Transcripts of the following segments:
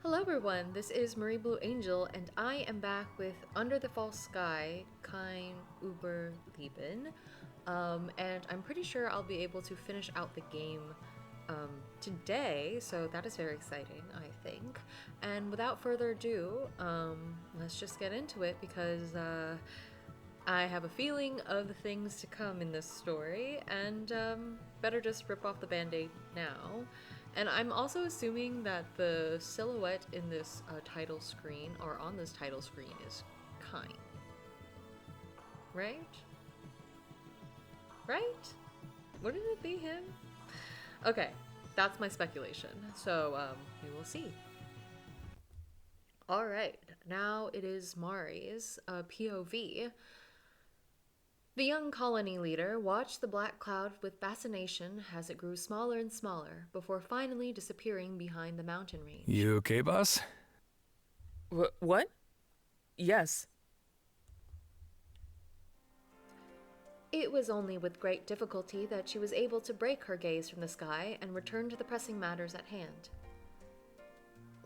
Hello everyone, this is Marie Blue Angel, and I am back with Under the False Sky, Kein, Über, Leben. And I'm pretty sure I'll be able to finish out the game today, so that is very exciting, I think. And without further ado, let's just get into it because I have a feeling of the things to come in this story, and better just rip off the band-aid now. And I'm also assuming that the silhouette in this title screen, or on this title screen, is Kein. Right? Right? Wouldn't it be him? Okay, that's my speculation. So, we will see. Alright, now it is Mari's POV. The young colony leader watched the black cloud with fascination as it grew smaller and smaller before finally disappearing behind the mountain range. You okay, boss? What? Yes. It was only with great difficulty that she was able to break her gaze from the sky and return to the pressing matters at hand.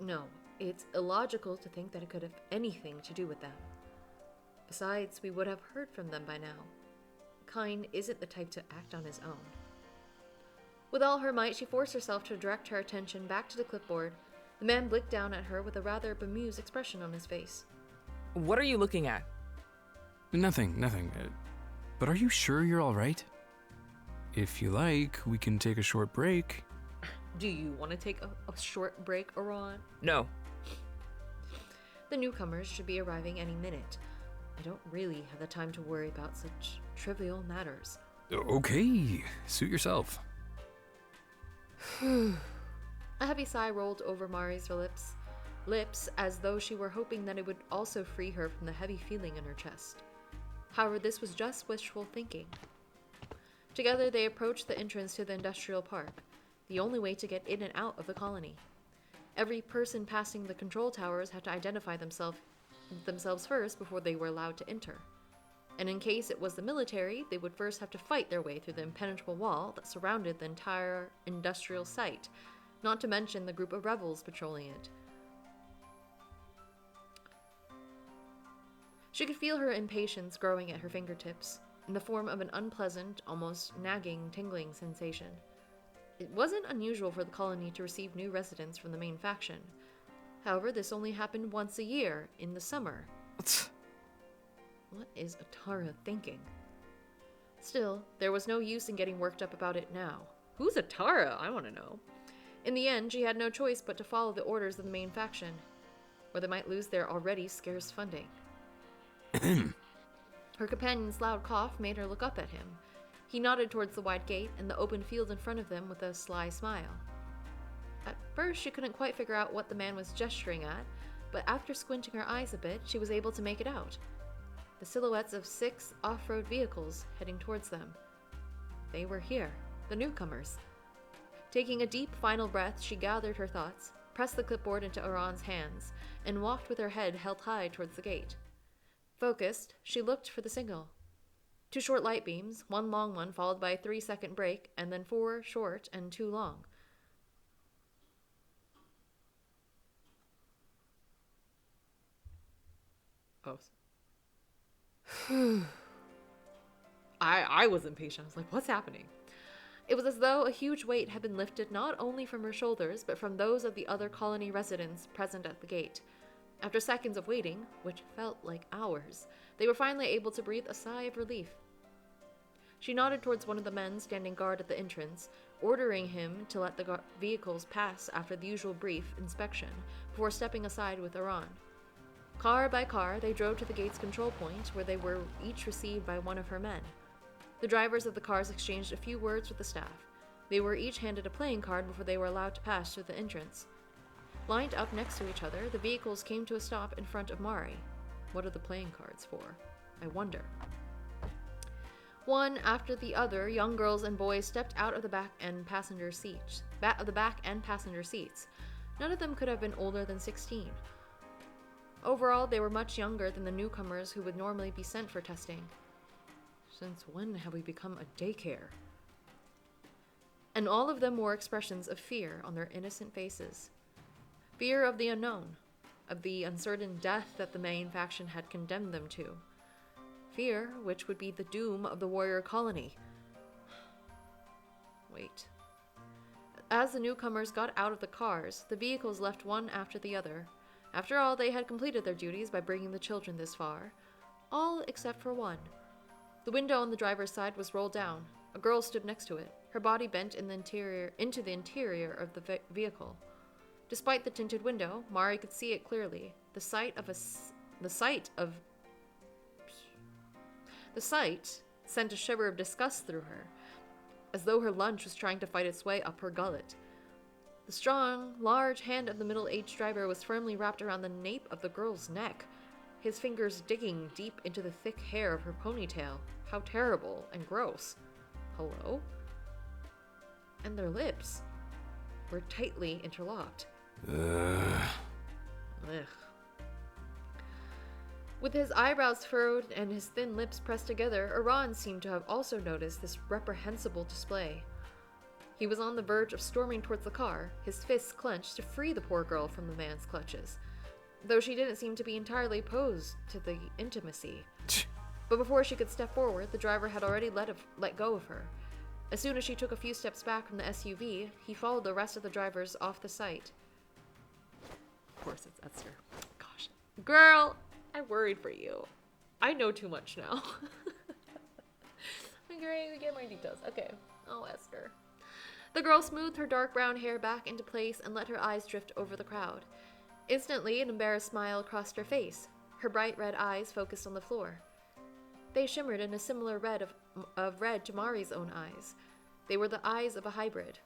No, it's illogical to think that it could have anything to do with them. Besides, we would have heard from them by now. Kein isn't the type to act on his own. With all her might, she forced herself to direct her attention back to the clipboard. The man blinked down at her with a rather bemused expression on his face. What are you looking at? Nothing. But are you sure you're all right? If you like, we can take a short break. Do you want to take a short break, Iran? No. The newcomers should be arriving any minute. I don't really have the time to worry about such trivial matters. Okay, suit yourself. A heavy sigh rolled over Mari's lips as though she were hoping that it would also free her from the heavy feeling in her chest. However, this was just wishful thinking. Together they approached the entrance to the industrial park, the only way to get in and out of the colony. Every person passing the control towers had to identify themselves first before they were allowed to enter. And in case it was the military, they would first have to fight their way through the impenetrable wall that surrounded the entire industrial site, not to mention the group of rebels patrolling it. She could feel her impatience growing at her fingertips, in the form of an unpleasant, almost nagging, tingling sensation. It wasn't unusual for the colony to receive new residents from the main faction. However, this only happened once a year, in the summer. What is Atara thinking? Still, there was no use in getting worked up about it now. Who's Atara? I want to know. In the end, she had no choice but to follow the orders of the main faction, or they might lose their already scarce funding. Her companion's loud cough made her look up at him. He nodded towards the wide gate and the open field in front of them with a sly smile. At first, she couldn't quite figure out what the man was gesturing at, but after squinting her eyes a bit, she was able to make it out. The silhouettes of 6 off-road vehicles heading towards them. They were here, the newcomers. Taking a deep final breath, she gathered her thoughts, pressed the clipboard into Iran's hands, and walked with her head held high towards the gate. Focused, she looked for the signal. 2 short light beams, 1 long one followed by a 3-second break, and then 4 short and 2 long. Oh. I was impatient. I was like, what's happening? It was as though a huge weight had been lifted not only from her shoulders, but from those of the other colony residents present at the gate. After seconds of waiting, which felt like hours, they were finally able to breathe a sigh of relief. She nodded towards one of the men standing guard at the entrance, ordering him to let the vehicles pass after the usual brief inspection, before stepping aside with Iran. Car by car, they drove to the gate's control point, where they were each received by one of her men. The drivers of the cars exchanged a few words with the staff. They were each handed a playing card before they were allowed to pass through the entrance. Lined up next to each other, the vehicles came to a stop in front of Mari. What are the playing cards for? I wonder. One after the other, young girls and boys stepped out of the back and passenger seats. None of them could have been older than 16. Overall, they were much younger than the newcomers who would normally be sent for testing. Since when have we become a daycare? And all of them wore expressions of fear on their innocent faces. Fear of the unknown, of the uncertain death that the main faction had condemned them to. Fear which would be the doom of the warrior colony. Wait. As the newcomers got out of the cars, the vehicles left one after the other. After all, they had completed their duties by bringing the children this far. All except for one. The window on the driver's side was rolled down. A girl stood next to it, her body bent into the interior of the vehicle. Despite the tinted window, Mari could see it clearly. The sight sent a shiver of disgust through her, as though her lunch was trying to fight its way up her gullet. The strong, large hand of the middle-aged driver was firmly wrapped around the nape of the girl's neck, his fingers digging deep into the thick hair of her ponytail. How terrible and gross. Hello? And their lips were tightly interlocked. Ugh. With his eyebrows furrowed and his thin lips pressed together, Iran seemed to have also noticed this reprehensible display. He was on the verge of storming towards the car, his fists clenched to free the poor girl from the man's clutches, though she didn't seem to be entirely opposed to the intimacy. But before she could step forward, the driver had already let go of her. As soon as she took a few steps back from the SUV, he followed the rest of the drivers off the site. Of course it's Esther. Gosh. Girl! I worried for you. I know too much now. I'm going to get my details. Okay. Oh, Esther. The girl smoothed her dark brown hair back into place and let her eyes drift over the crowd. Instantly, an embarrassed smile crossed her face. Her bright red eyes focused on the floor. They shimmered in a similar red of red to Mari's own eyes. They were the eyes of a hybrid.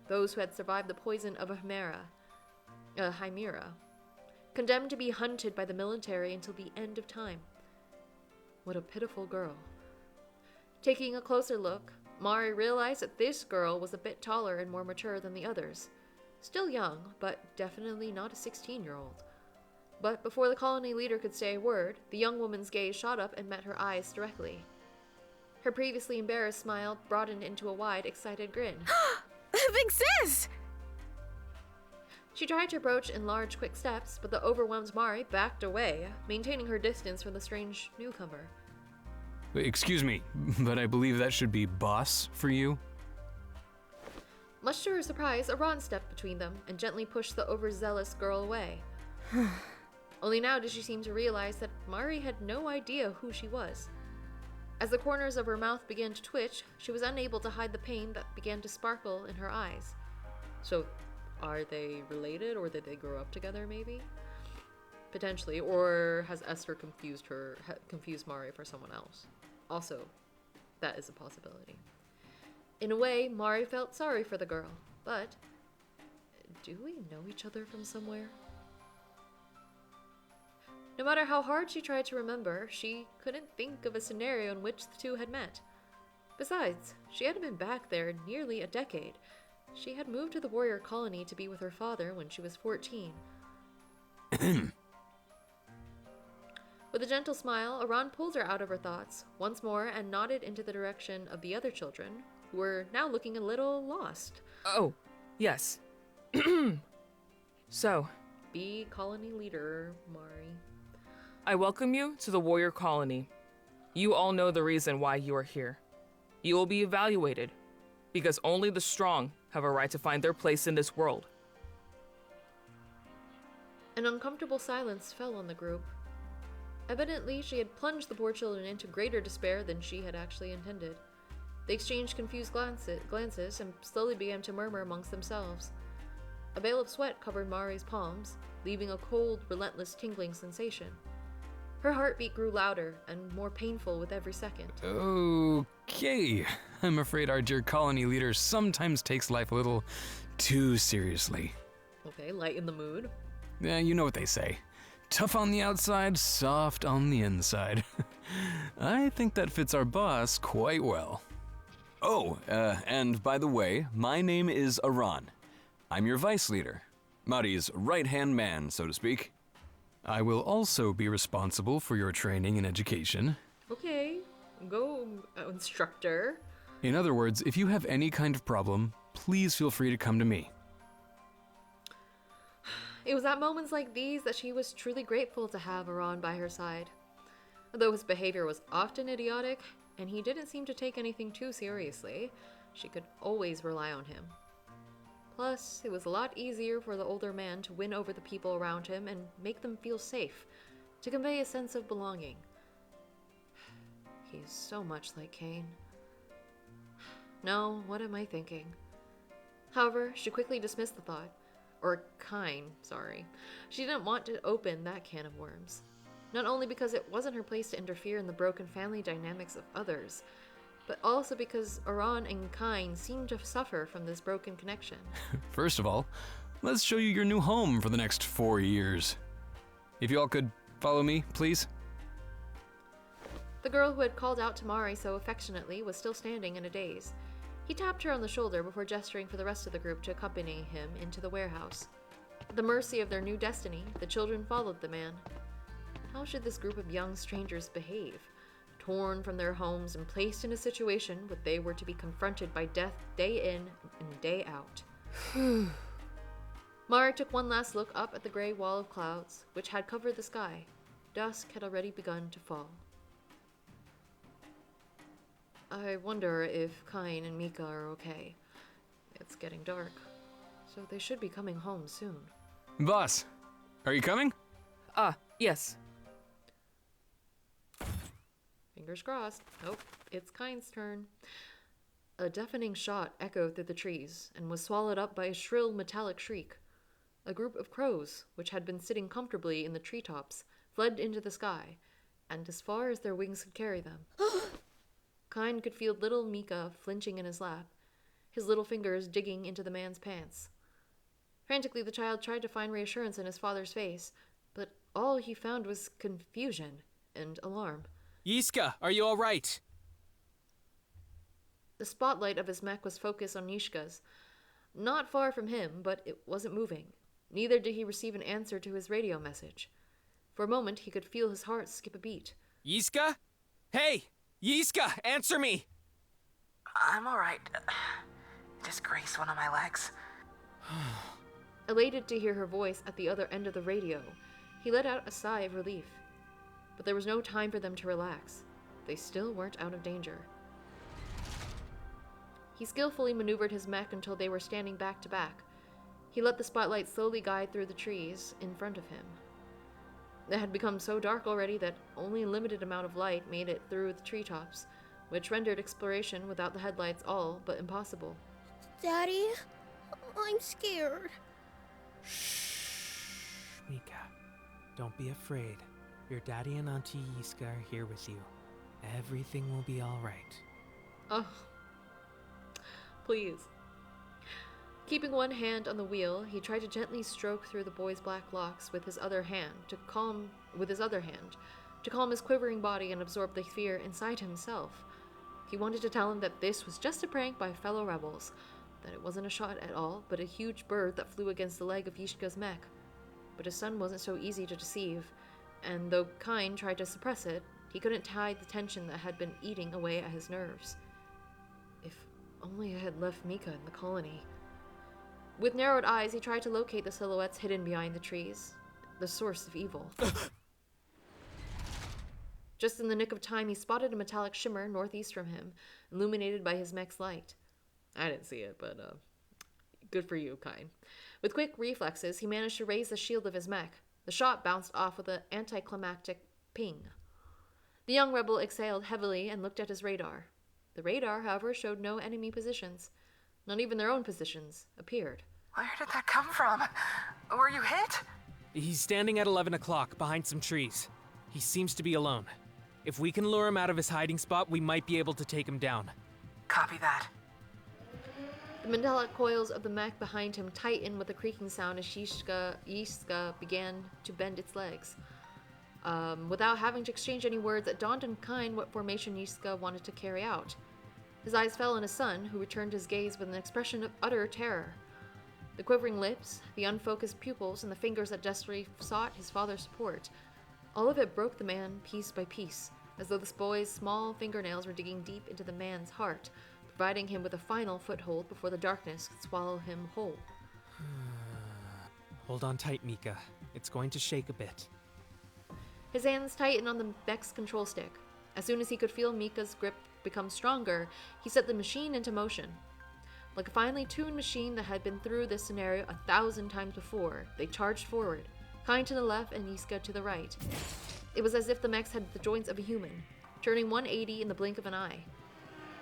Those who had survived the poison of a chimera. Condemned to be hunted by the military until the end of time. What a pitiful girl. Taking a closer look, Mari realized that this girl was a bit taller and more mature than the others. Still young, but definitely not a 16-year-old. But before the colony leader could say a word, the young woman's gaze shot up and met her eyes directly. Her previously embarrassed smile broadened into a wide, excited grin. Big sis! She tried to approach in large, quick steps, but the overwhelmed Mari backed away, maintaining her distance from the strange newcomer. Excuse me, but I believe that should be boss for you? Much to her surprise, Iran stepped between them and gently pushed the overzealous girl away. Only now did she seem to realize that Mari had no idea who she was. As the corners of her mouth began to twitch, she was unable to hide the pain that began to sparkle in her eyes. So, are they related, or did they grow up together, maybe? Potentially, or has Esther confused Mari for someone else? Also, that is a possibility. In a way, Mari felt sorry for the girl, but do we know each other from somewhere? No matter how hard she tried to remember, she couldn't think of a scenario in which the two had met. Besides, she hadn't been back there in nearly a decade. She had moved to the warrior colony to be with her father when she was 14. With a gentle smile, Iran pulled her out of her thoughts once more and nodded into the direction of the other children, who were now looking a little lost. Oh, yes. So, Be colony leader, Mari. I welcome you to the warrior colony. You all know the reason why you are here. You will be evaluated, because only the strong have a right to find their place in this world. An uncomfortable silence fell on the group. Evidently, she had plunged the poor children into greater despair than she had actually intended. They exchanged confused glances and slowly began to murmur amongst themselves. A veil of sweat covered Mari's palms, leaving a cold, relentless tingling sensation. Her heartbeat grew louder and more painful with every second. Okay, I'm afraid our dear colony leader sometimes takes life a little too seriously. Okay, lighten the mood. Yeah, you know what they say. Tough on the outside, soft on the inside. I think that fits our boss quite well. Oh, and by the way, my name is Iran. I'm your vice leader. Mari's right-hand man, so to speak. I will also be responsible for your training and education. Okay, go, instructor. In other words, if you have any kind of problem, please feel free to come to me. It was at moments like these that she was truly grateful to have Aran by her side. Though his behavior was often idiotic, and he didn't seem to take anything too seriously, she could always rely on him. Plus, it was a lot easier for the older man to win over the people around him and make them feel safe, to convey a sense of belonging. He's so much like Kein. No, what am I thinking? However, she quickly dismissed the thought. Or Kein, sorry. She didn't want to open that can of worms. Not only because it wasn't her place to interfere in the broken family dynamics of others, but also because Aran and Kein seemed to suffer from this broken connection. First of all, let's show you your new home for the next 4 years. If you all could follow me, please. The girl who had called out to Mari so affectionately was still standing in a daze. He tapped her on the shoulder before gesturing for the rest of the group to accompany him into the warehouse. At the mercy of their new destiny, the children followed the man. How should this group of young strangers behave? Torn from their homes and placed in a situation where they were to be confronted by death day in and day out. Mari took one last look up at the gray wall of clouds, which had covered the sky. Dusk had already begun to fall. I wonder if Kein and Mika are okay. It's getting dark, so they should be coming home soon. Boss, are you coming? Yes. Fingers crossed. Oh, it's Kein's turn. A deafening shot echoed through the trees and was swallowed up by a shrill metallic shriek. A group of crows, which had been sitting comfortably in the treetops, fled into the sky, and as far as their wings could carry them. Kein could feel little Mika flinching in his lap, his little fingers digging into the man's pants. Frantically, the child tried to find reassurance in his father's face, but all he found was confusion and alarm. Yiska, are you all right? The spotlight of his mech was focused on Yishka's. Not far from him, but it wasn't moving. Neither did he receive an answer to his radio message. For a moment, he could feel his heart skip a beat. Yiska? Hey! Yiska, answer me! I'm alright. Just grazed one of my legs. Elated to hear her voice at the other end of the radio, he let out a sigh of relief. But there was no time for them to relax. They still weren't out of danger. He skillfully maneuvered his mech until they were standing back to back. He let the spotlight slowly guide through the trees in front of him. It had become so dark already that only a limited amount of light made it through the treetops, which rendered exploration without the headlights all but impossible. Daddy, I'm scared. Shh, Mika. Don't be afraid. Your daddy and Auntie Yiska are here with you. Everything will be all right. Oh, please. Keeping one hand on the wheel, he tried to gently stroke through the boy's black locks with his other hand to calm his quivering body and absorb the fear inside himself. He wanted to tell him that this was just a prank by fellow rebels, that it wasn't a shot at all, but a huge bird that flew against the leg of Yishka's mech. But his son wasn't so easy to deceive, and though Kein tried to suppress it, he couldn't hide the tension that had been eating away at his nerves. If only I had left Mika in the colony. With narrowed eyes, he tried to locate the silhouettes hidden behind the trees, the source of evil. Just in the nick of time, he spotted a metallic shimmer northeast from him, illuminated by his mech's light. I didn't see it, but good for you, Kein. With quick reflexes, he managed to raise the shield of his mech. The shot bounced off with an anticlimactic ping. The young rebel exhaled heavily and looked at his radar. The radar, however, showed no enemy positions. Not even their own positions appeared. Where did that come from? Were you hit? He's standing at 11 o'clock behind some trees. He seems to be alone. If we can lure him out of his hiding spot, we might be able to take him down. Copy that. The metallic coils of the mech behind him tightened with a creaking sound as Yiska began to bend its legs. Without having to exchange any words, it dawned on Kein what formation Yiska wanted to carry out. His eyes fell on his son, who returned his gaze with an expression of utter terror. The quivering lips, the unfocused pupils, and the fingers that desperately sought his father's support, all of it broke the man piece by piece, as though this boy's small fingernails were digging deep into the man's heart, providing him with a final foothold before the darkness could swallow him whole. Hold on tight, Mika. It's going to shake a bit. His hands tightened on the mech's control stick. As soon as he could feel Mika's grip become stronger, he set the machine into motion. Like a finely tuned machine that had been through this scenario 1,000 times before, they charged forward, Kein to the left and Yiska to the right. It was as if the mechs had the joints of a human, turning 180 in the blink of an eye.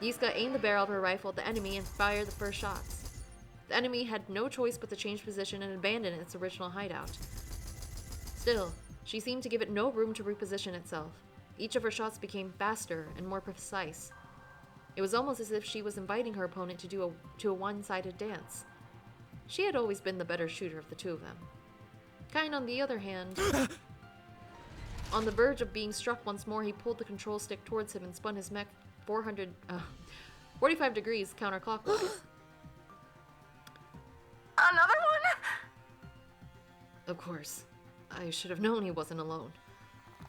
Yiska aimed the barrel of her rifle at the enemy and fired the first shots. The enemy had no choice but to change position and abandon its original hideout. Still, she seemed to give it no room to reposition itself. Each of her shots became faster and more precise. It was almost as if she was inviting her opponent to a one-sided dance. She had always been the better shooter of the two of them. Kein, on the other hand, on the verge of being struck once more, he pulled the control stick towards him and spun his mech 45 degrees counterclockwise. Another one? Of course. I should have known he wasn't alone.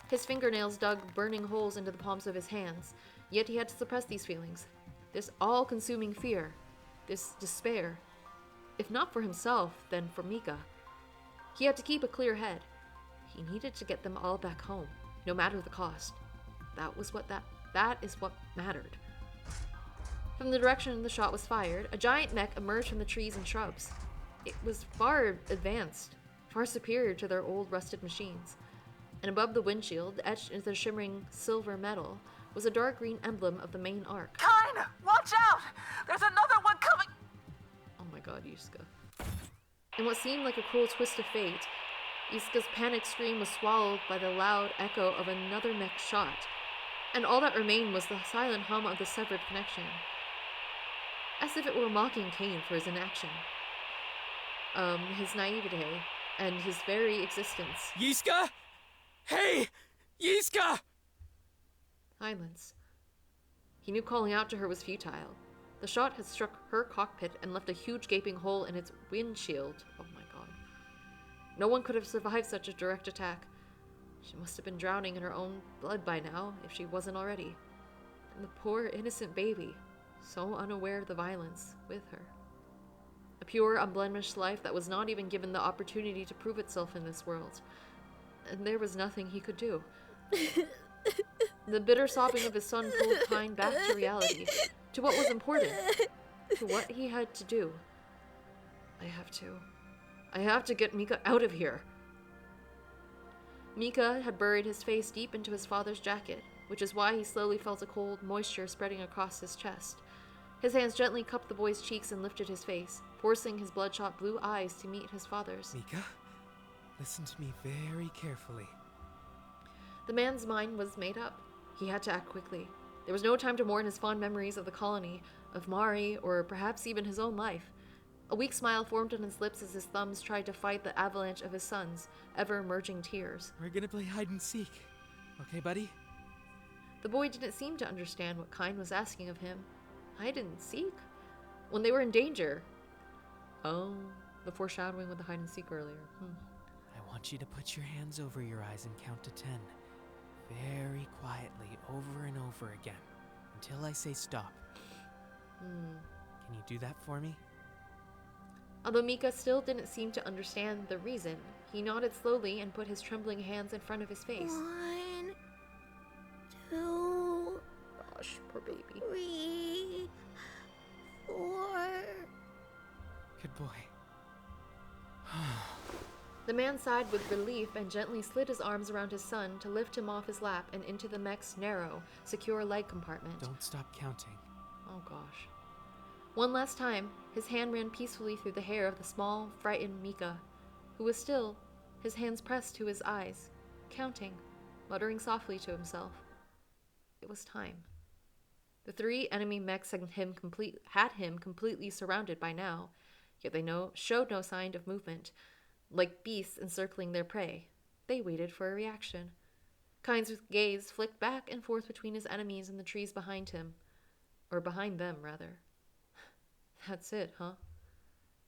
His fingernails dug burning holes into the palms of his hands, yet he had to suppress these feelings. This all-consuming fear. This despair. If not for himself, then for Mika. He had to keep a clear head. He needed to get them all back home, no matter the cost. That is what mattered. From the direction the shot was fired, a giant mech emerged from the trees and shrubs. It was far advanced, far superior to their old rusted machines. And above the windshield, etched into the shimmering silver metal, was a dark green emblem of the main arc. Kein, watch out! There's another one coming! Oh my god, Yiska. In what seemed like a cruel twist of fate, Yiska's panicked scream was swallowed by the loud echo of another mech shot, and all that remained was the silent hum of the severed connection. As if it were mocking Kein for his inaction. His naivete, and his very existence. Yiska? Hey! Yiska! Silence. He knew calling out to her was futile. The shot had struck her cockpit and left a huge gaping hole in its windshield. Oh my god. No one could have survived such a direct attack. She must have been drowning in her own blood by now, if she wasn't already. And the poor, innocent baby, so unaware of the violence, with her. A pure, unblemished life that was not even given the opportunity to prove itself in this world. And there was nothing he could do. The bitter sobbing of his son pulled Kein back to reality, to what was important, to what he had to do. I have to get Mika out of here. Mika had buried his face deep into his father's jacket, which is why he slowly felt a cold moisture spreading across his chest. His hands gently cupped the boy's cheeks and lifted his face, forcing his bloodshot blue eyes to meet his father's. Mika, listen to me very carefully. The man's mind was made up. He had to act quickly. There was no time to mourn his fond memories of the colony, of Mari, or perhaps even his own life. A weak smile formed on his lips as his thumbs tried to fight the avalanche of his son's ever-emerging tears. We're gonna play hide and seek. Okay, buddy? The boy didn't seem to understand what Kein was asking of him. Hide and seek? When they were in danger. Oh, the foreshadowing with the hide and seek earlier. I want you to put your hands over your eyes and count to 10. Very quietly, over and over again, until I say stop. Can you do that for me? Although Mika still didn't seem to understand the reason, he nodded slowly and put his trembling hands in front of his face. 1, 2, Gosh, poor baby. 3, 4. Good boy. The man sighed with relief and gently slid his arms around his son to lift him off his lap and into the mech's narrow, secure leg compartment. Don't stop counting. Oh gosh. One last time, his hand ran peacefully through the hair of the small, frightened Mika, who was still, his hands pressed to his eyes, counting, muttering softly to himself. It was time. The 3 enemy mechs had him completely surrounded by now, yet they showed no sign of movement. Like beasts encircling their prey, they waited for a reaction. Kein's gaze flicked back and forth between his enemies and the trees behind him. Or behind them, rather. That's it, huh?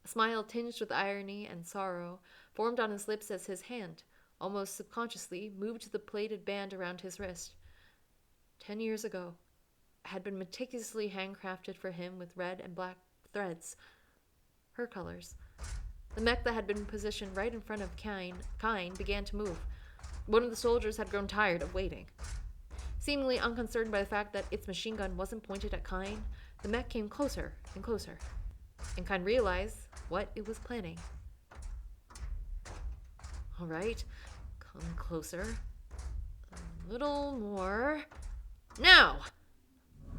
A smile tinged with irony and sorrow formed on his lips as his hand, almost subconsciously, moved to the plated band around his wrist. 10 years ago, it had been meticulously handcrafted for him with red and black threads. Her colors. The mech that had been positioned right in front of Kein began to move. One of the soldiers had grown tired of waiting. Seemingly unconcerned by the fact that its machine gun wasn't pointed at Kein, the mech came closer and closer, and Kein realized what it was planning. All right, come closer. A little more. Now!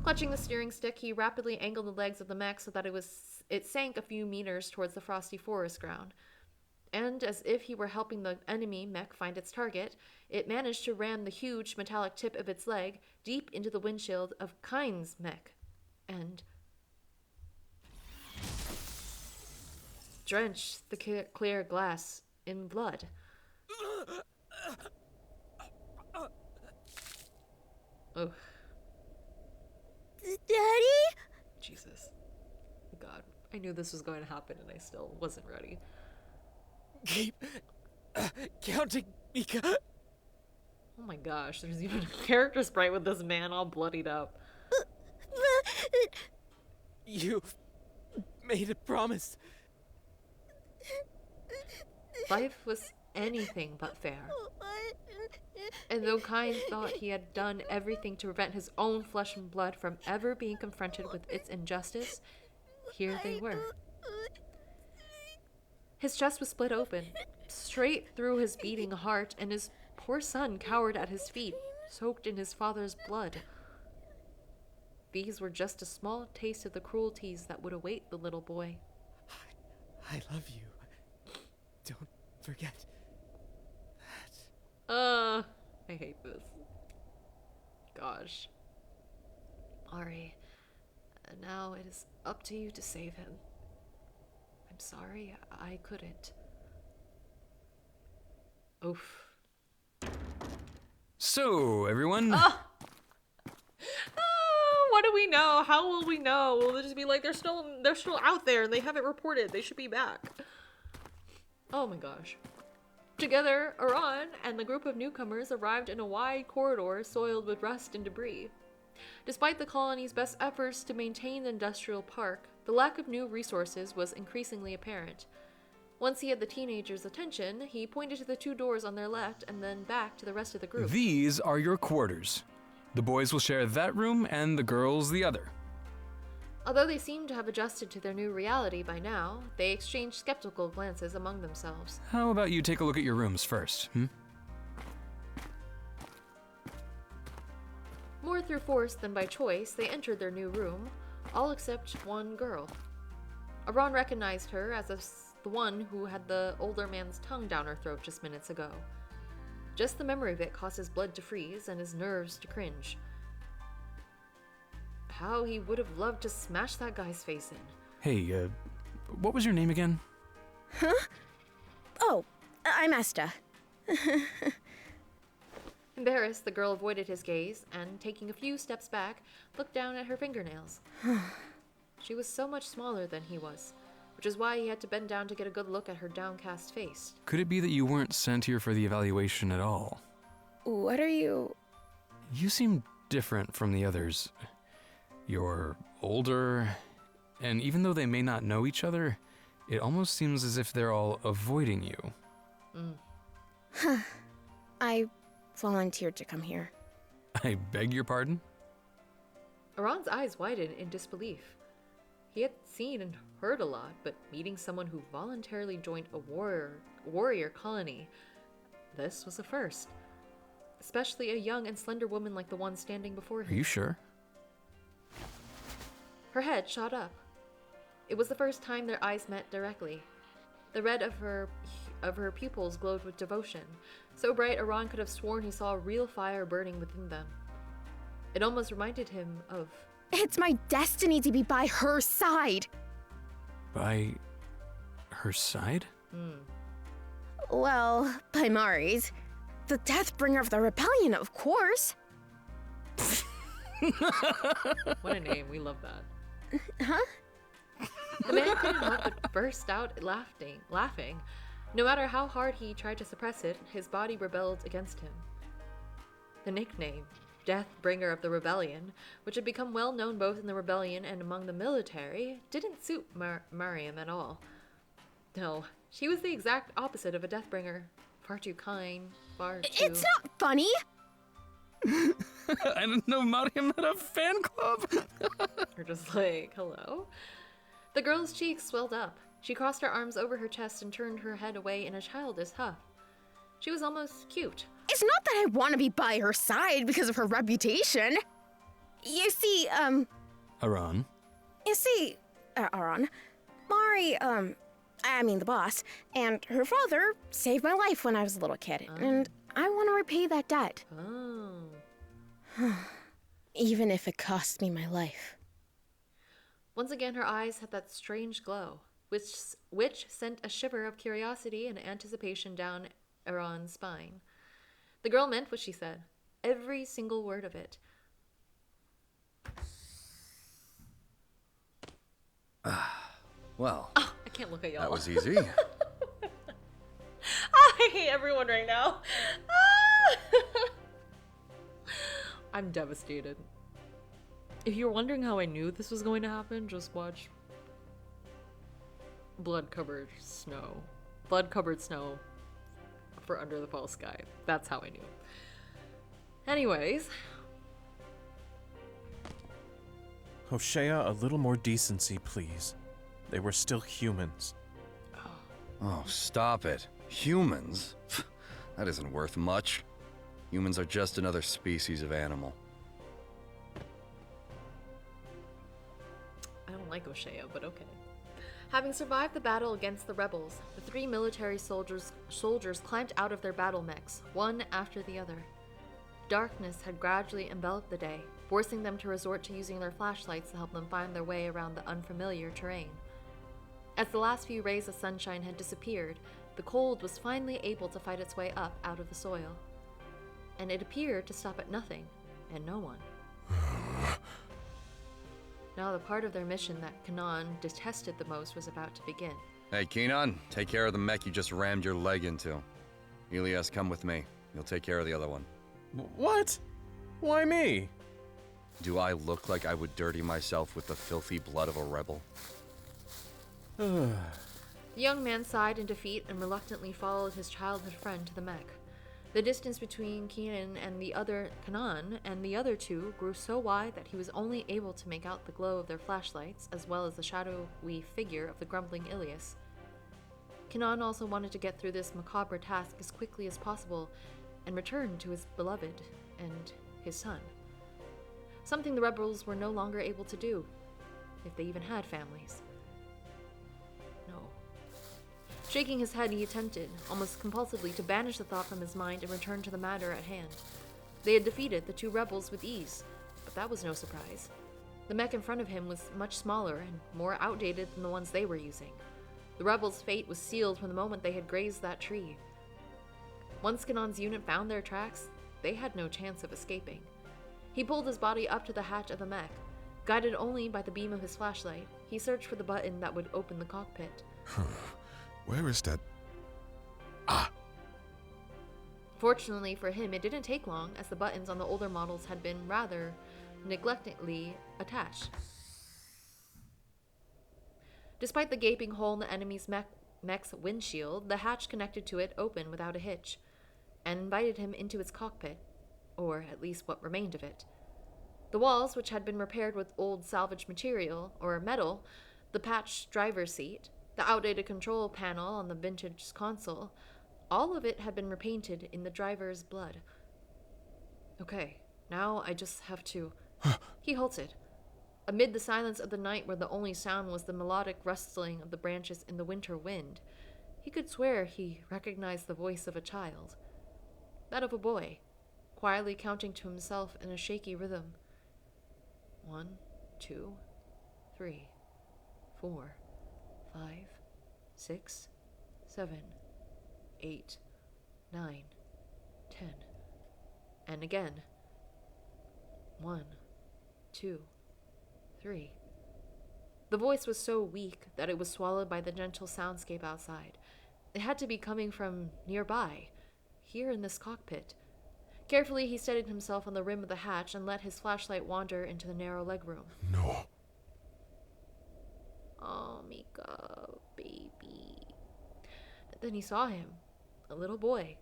Clutching the steering stick, he rapidly angled the legs of the mech so that it sank a few meters towards the frosty forest ground. And as if he were helping the enemy mech find its target, it managed to ram the huge metallic tip of its leg deep into the windshield of Kein's mech, and drenched the clear glass in blood. Oh. Daddy? Jesus. God, I knew this was going to happen and I still wasn't ready. Keep counting, Mika. Oh my gosh, there's even a character sprite with this man all bloodied up. You made a promise. Life was anything but fair. And though Kein thought he had done everything to prevent his own flesh and blood from ever being confronted with its injustice, here they were. His chest was split open, straight through his beating heart, and his poor son cowered at his feet, soaked in his father's blood. These were just a small taste of the cruelties that would await the little boy. I love you. Don't forget that. I hate this. Gosh. Ari, now it is up to you to save him. I'm sorry, I couldn't. Oof. So, everyone. What do we know? How will we know? Will it just be like they're still out there and they haven't reported? They should be back. Oh my gosh. Together, Iran and the group of newcomers arrived in a wide corridor soiled with rust and debris. Despite the colony's best efforts to maintain the industrial park, the lack of new resources was increasingly apparent. Once he had the teenagers' attention, he pointed to the two doors on their left and then back to the rest of the group. These are your quarters. The boys will share that room and the girls the other. Although they seemed to have adjusted to their new reality by now, they exchanged skeptical glances among themselves. How about you take a look at your rooms first, More through force than by choice, they entered their new room, all except one girl. Iran recognized her as the one who had the older man's tongue down her throat just minutes ago. Just the memory of it caused his blood to freeze and his nerves to cringe. How he would have loved to smash that guy's face in. Hey, what was your name again? Huh? Oh, I'm Asta. Embarrassed, the girl avoided his gaze and, taking a few steps back, looked down at her fingernails. She was so much smaller than he was, which is why he had to bend down to get a good look at her downcast face. Could it be that you weren't sent here for the evaluation at all? What are you... You seem different from the others. You're older, and even though they may not know each other, it almost seems as if they're all avoiding you. I volunteered to come here. I beg your pardon? Iran's eyes widened in disbelief. He had seen and heard a lot, but meeting someone who voluntarily joined a warrior colony, this was a first. Especially a young and slender woman like the one standing before him. Are you sure? Her head shot up. It was the first time their eyes met directly. The red of her pupils glowed with devotion, so bright Iran could have sworn he saw a real fire burning within them. It almost reminded him of... It's my destiny to be by her side! By her side? Well, by Mari's. The Deathbringer of the Rebellion, of course! What a name, we love that. Huh? The man couldn't help but burst out laughing. No matter how hard he tried to suppress it, his body rebelled against him. The nickname, Deathbringer of the Rebellion, which had become well known both in the rebellion and among the military, didn't suit Mariam at all. No, She was the exact opposite of a Deathbringer. Far too kind, far too... It's not funny! I didn't know Mariam had a fan club. You're just like, hello? The girl's cheeks swelled up. She crossed her arms over her chest and turned her head away in a childish huff. She was almost cute. It's not that I want to be by her side because of her reputation. You see, Aran. Aran, Mari, the boss, and her father saved my life when I was a little kid, and I want to repay that debt. Oh. Even if it cost me my life. Once again, her eyes had that strange glow, which sent a shiver of curiosity and anticipation down Aran's spine. The girl meant what she said, every single word of it. Well, Oh, I can't look at y'all. that was easy. I hate everyone right now. I'm devastated. If you're wondering how I knew this was going to happen, just watch Blood-Covered Snow. Blood-Covered Snow for Under the Fall Sky. That's how I knew. Anyways. Hoshea, a little more decency, please. They were still humans. Oh, stop it. Humans? That isn't worth much. Humans are just another species of animal. I don't like O'Shea, but okay. Having survived the battle against the rebels, the 3 military soldiers climbed out of their battle mechs, one after the other. Darkness had gradually enveloped the day, forcing them to resort to using their flashlights to help them find their way around the unfamiliar terrain. As the last few rays of sunshine had disappeared, the cold was finally able to fight its way up out of the soil. And it appeared to stop at nothing and no one. Now the part of their mission that Kein detested the most was about to begin. Hey, Kenan, take care of the mech you just rammed your leg into. Elias, come with me. You'll take care of the other one. What? Why me? Do I look like I would dirty myself with the filthy blood of a rebel? The young man sighed in defeat and reluctantly followed his childhood friend to the mech. The distance between Kein and the other two grew so wide that he was only able to make out the glow of their flashlights, as well as the shadowy figure of the grumbling Ilias. Kein also wanted to get through this macabre task as quickly as possible and return to his beloved and his son. Something the rebels were no longer able to do, if they even had families. No. Shaking his head, he attempted, almost compulsively, to banish the thought from his mind and return to the matter at hand. They had defeated the 2 rebels with ease, but that was no surprise. The mech in front of him was much smaller and more outdated than the ones they were using. The rebels' fate was sealed from the moment they had grazed that tree. Once Kein's unit found their tracks, they had no chance of escaping. He pulled his body up to the hatch of the mech. Guided only by the beam of his flashlight, he searched for the button that would open the cockpit. Where is that? Fortunately for him, it didn't take long, as the buttons on the older models had been rather neglectfully attached. Despite the gaping hole in the enemy's mech's windshield, the hatch connected to it opened without a hitch, and invited him into its cockpit, or at least what remained of it. The walls, which had been repaired with old salvaged material, or metal, the patched driver's seat, the outdated control panel on the vintage console, all of it had been repainted in the driver's blood. Okay, now I just have to... He halted. Amid the silence of the night, where the only sound was the melodic rustling of the branches in the winter wind, he could swear he recognized the voice of a child. That of a boy, quietly counting to himself in a shaky rhythm. 1, 2, 3, 4, 5, 6, 7, 8, 9, 10. And again. 1, 2, 3. The voice was so weak that it was swallowed by the gentle soundscape outside. It had to be coming from nearby, here in this cockpit. Carefully, he steadied himself on the rim of the hatch and let his flashlight wander into the narrow legroom. No. Oh, Mika, baby. Then he saw him, a little boy,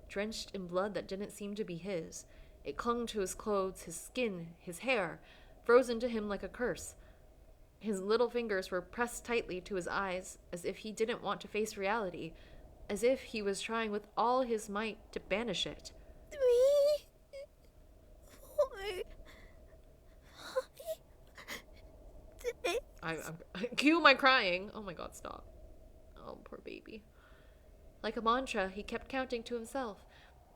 drenched in blood that didn't seem to be his. It clung to his clothes, his skin, his hair, frozen to him like a curse. His little fingers were pressed tightly to his eyes, as if he didn't want to face reality, as if he was trying with all his might to banish it. Cue my crying. Oh my god, stop. Oh, poor baby. Like a mantra, he kept counting to himself.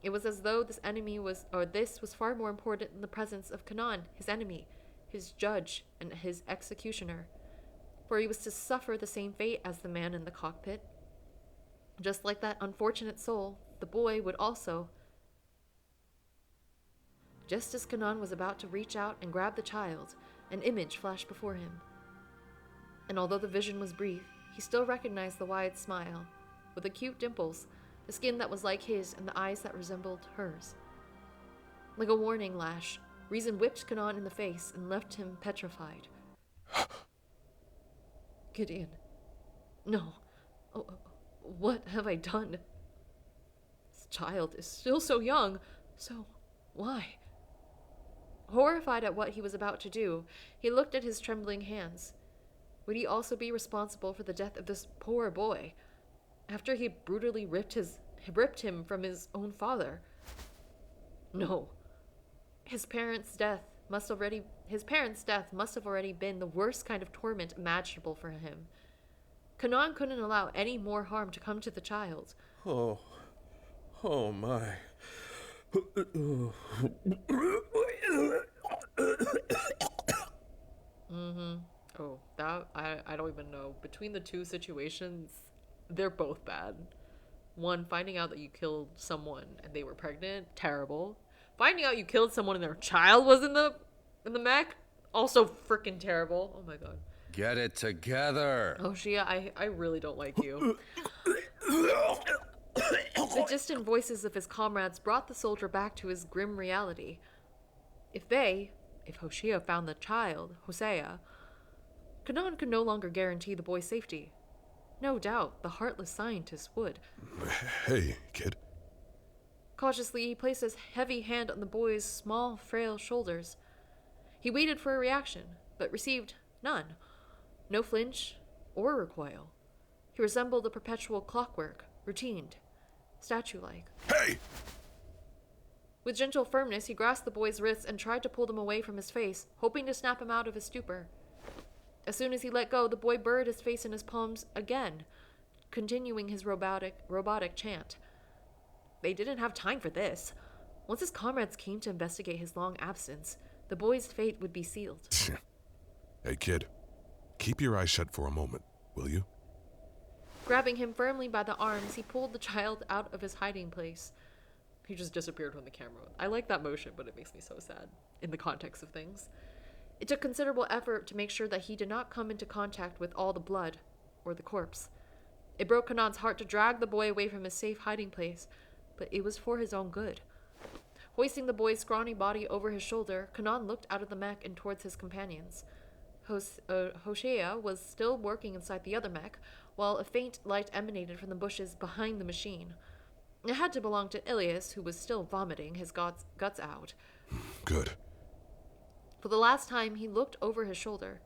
It was as though this was far more important than the presence of Kein, his enemy, his judge, and his executioner. For he was to suffer the same fate as the man in the cockpit. Just like that unfortunate soul, the boy would also. Just as Kein was about to reach out and grab the child, an image flashed before him. And although the vision was brief, he still recognized the wide smile, with the cute dimples, the skin that was like his, and the eyes that resembled hers. Like a warning lash, reason whipped Kein in the face and left him petrified. Gideon. No. Oh, what have I done? This child is still so young, so why? Horrified at what he was about to do, he looked at his trembling hands. Would he also be responsible for the death of this poor boy, after he brutally ripped him from his own father? No. His parents' death must have already been the worst kind of torment imaginable for him. Kein couldn't allow any more harm to come to the child. Oh my. Oh, that, I don't even know. Between the two situations, they're both bad. One, finding out that you killed someone and they were pregnant, terrible. Finding out you killed someone and their child was in the mech, also freaking terrible. Oh my god. Get it together. Oh, Shia, I really don't like you. The distant voices of his comrades brought the soldier back to his grim reality. If Hoshea found the child, Hosea, Kein could no longer guarantee the boy's safety. No doubt, the heartless scientist would. Hey, kid. Cautiously, he placed his heavy hand on the boy's small, frail shoulders. He waited for a reaction, but received none. No flinch or recoil. He resembled a perpetual clockwork, routined, statue-like. Hey! With gentle firmness, he grasped the boy's wrists and tried to pull them away from his face, hoping to snap him out of his stupor. As soon as he let go, the boy buried his face in his palms again, continuing his robotic chant. They didn't have time for this. Once his comrades came to investigate his long absence, the boy's fate would be sealed. Hey, kid. Keep your eyes shut for a moment, will you? Grabbing him firmly by the arms, he pulled the child out of his hiding place. He just disappeared from the camera. I like that motion, but it makes me so sad in the context of things. It took considerable effort to make sure that he did not come into contact with all the blood, or the corpse. It broke Kein's heart to drag the boy away from his safe hiding place, but it was for his own good. Hoisting the boy's scrawny body over his shoulder, Kein looked out of the mech and towards his companions. Hoshea was still working inside the other mech, while a faint light emanated from the bushes behind the machine. It had to belong to Ilias, who was still vomiting his guts out. Good. For the last time, he looked over his shoulder.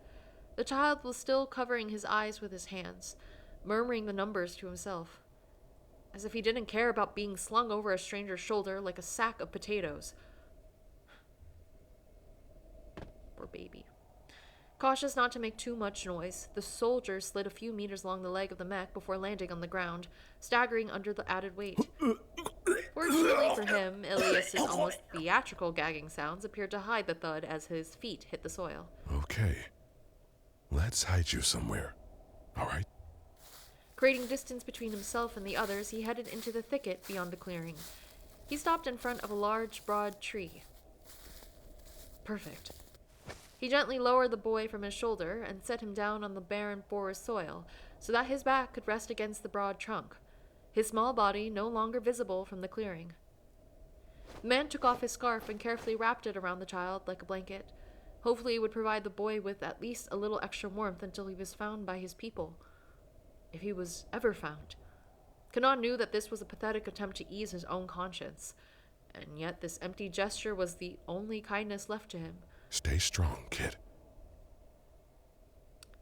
The child was still covering his eyes with his hands, murmuring the numbers to himself, as if he didn't care about being slung over a stranger's shoulder like a sack of potatoes. Poor baby. Cautious not to make too much noise, the soldier slid a few meters along the leg of the mech before landing on the ground, staggering under the added weight. Fortunately for him, Ilias's almost theatrical gagging sounds appeared to hide the thud as his feet hit the soil. Okay. Let's hide you somewhere. All right? Creating distance between himself and the others, he headed into the thicket beyond the clearing. He stopped in front of a large, broad tree. Perfect. He gently lowered the boy from his shoulder and set him down on the barren forest soil so that his back could rest against the broad trunk, his small body no longer visible from the clearing. The man took off his scarf and carefully wrapped it around the child like a blanket. Hopefully it would provide the boy with at least a little extra warmth until he was found by his people. If he was ever found. Kein knew that this was a pathetic attempt to ease his own conscience, and yet this empty gesture was the only kindness left to him. Stay strong, kid.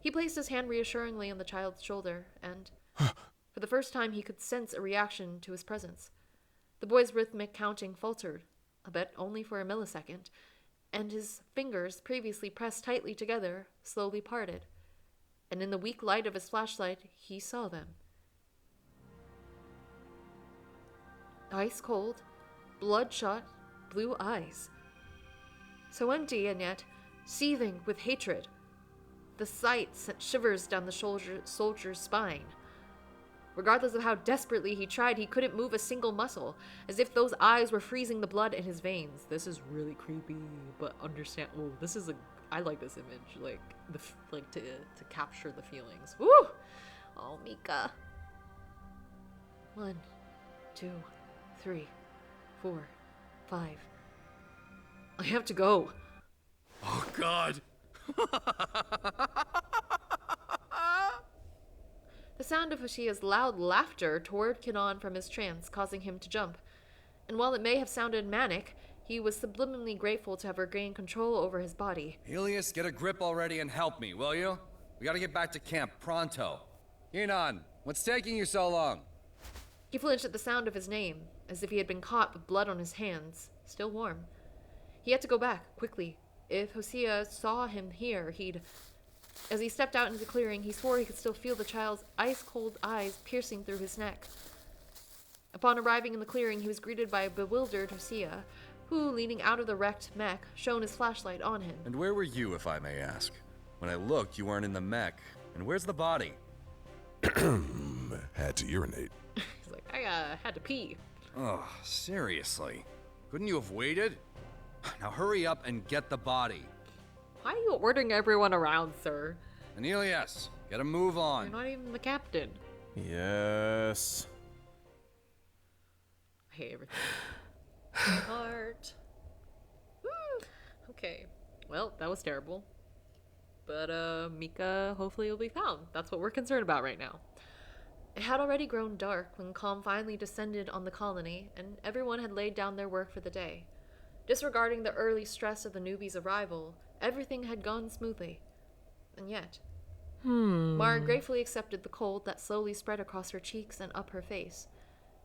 He placed his hand reassuringly on the child's shoulder, and for the first time he could sense a reaction to his presence. The boy's rhythmic counting faltered, a bit only for a millisecond, and his fingers, previously pressed tightly together, slowly parted. And in the weak light of his flashlight, he saw them. Ice cold, bloodshot, blue eyes. So empty and yet seething with hatred. The sight sent shivers down the soldier's spine. Regardless of how desperately he tried, he couldn't move a single muscle, as if those eyes were freezing the blood in his veins. This is really creepy, but understand. Oh, this is I like this image, to capture the feelings. Woo! Oh, Mika. 1, 2, 3, 4, 5. I have to go. Oh, God. The sound of Hoshia's loud laughter tore Kein from his trance, causing him to jump. And while it may have sounded manic, he was subliminally grateful to have regained control over his body. Helios, get a grip already and help me, will you? We gotta get back to camp pronto. Kein, what's taking you so long? He flinched at the sound of his name, as if he had been caught with blood on his hands, still warm. He had to go back, quickly. If Hoshia saw him here, he'd... As he stepped out into the clearing, he swore he could still feel the child's ice-cold eyes piercing through his neck. Upon arriving in the clearing, he was greeted by a bewildered Hoshia, who, leaning out of the wrecked mech, shone his flashlight on him. And where were you, if I may ask? When I looked, you weren't in the mech. And where's the body? Had to urinate. He's like, I had to pee. Oh, seriously? Couldn't you have waited? Now hurry up and get the body. Why are you ordering everyone around, sir? Cornelius, get a move on. You're not even the captain. Yes. I hate everything. My heart. Okay. Well, that was terrible. But, Mika hopefully will be found. That's what we're concerned about right now. It had already grown dark when calm finally descended on the colony, and everyone had laid down their work for the day. Disregarding the early stress of the newbies' arrival, everything had gone smoothly. And yet, Mara gratefully accepted the cold that slowly spread across her cheeks and up her face.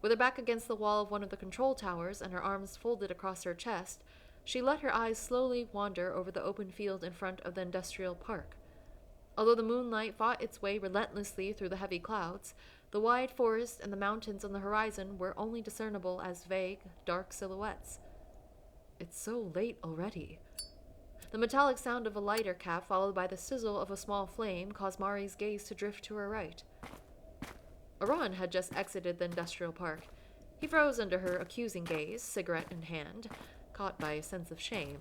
With her back against the wall of one of the control towers and her arms folded across her chest, she let her eyes slowly wander over the open field in front of the industrial park. Although the moonlight fought its way relentlessly through the heavy clouds, the wide forest and the mountains on the horizon were only discernible as vague, dark silhouettes. It's so late already. The metallic sound of a lighter cap, followed by the sizzle of a small flame, caused Mari's gaze to drift to her right. Aran had just exited the industrial park. He froze under her accusing gaze, cigarette in hand, caught by a sense of shame,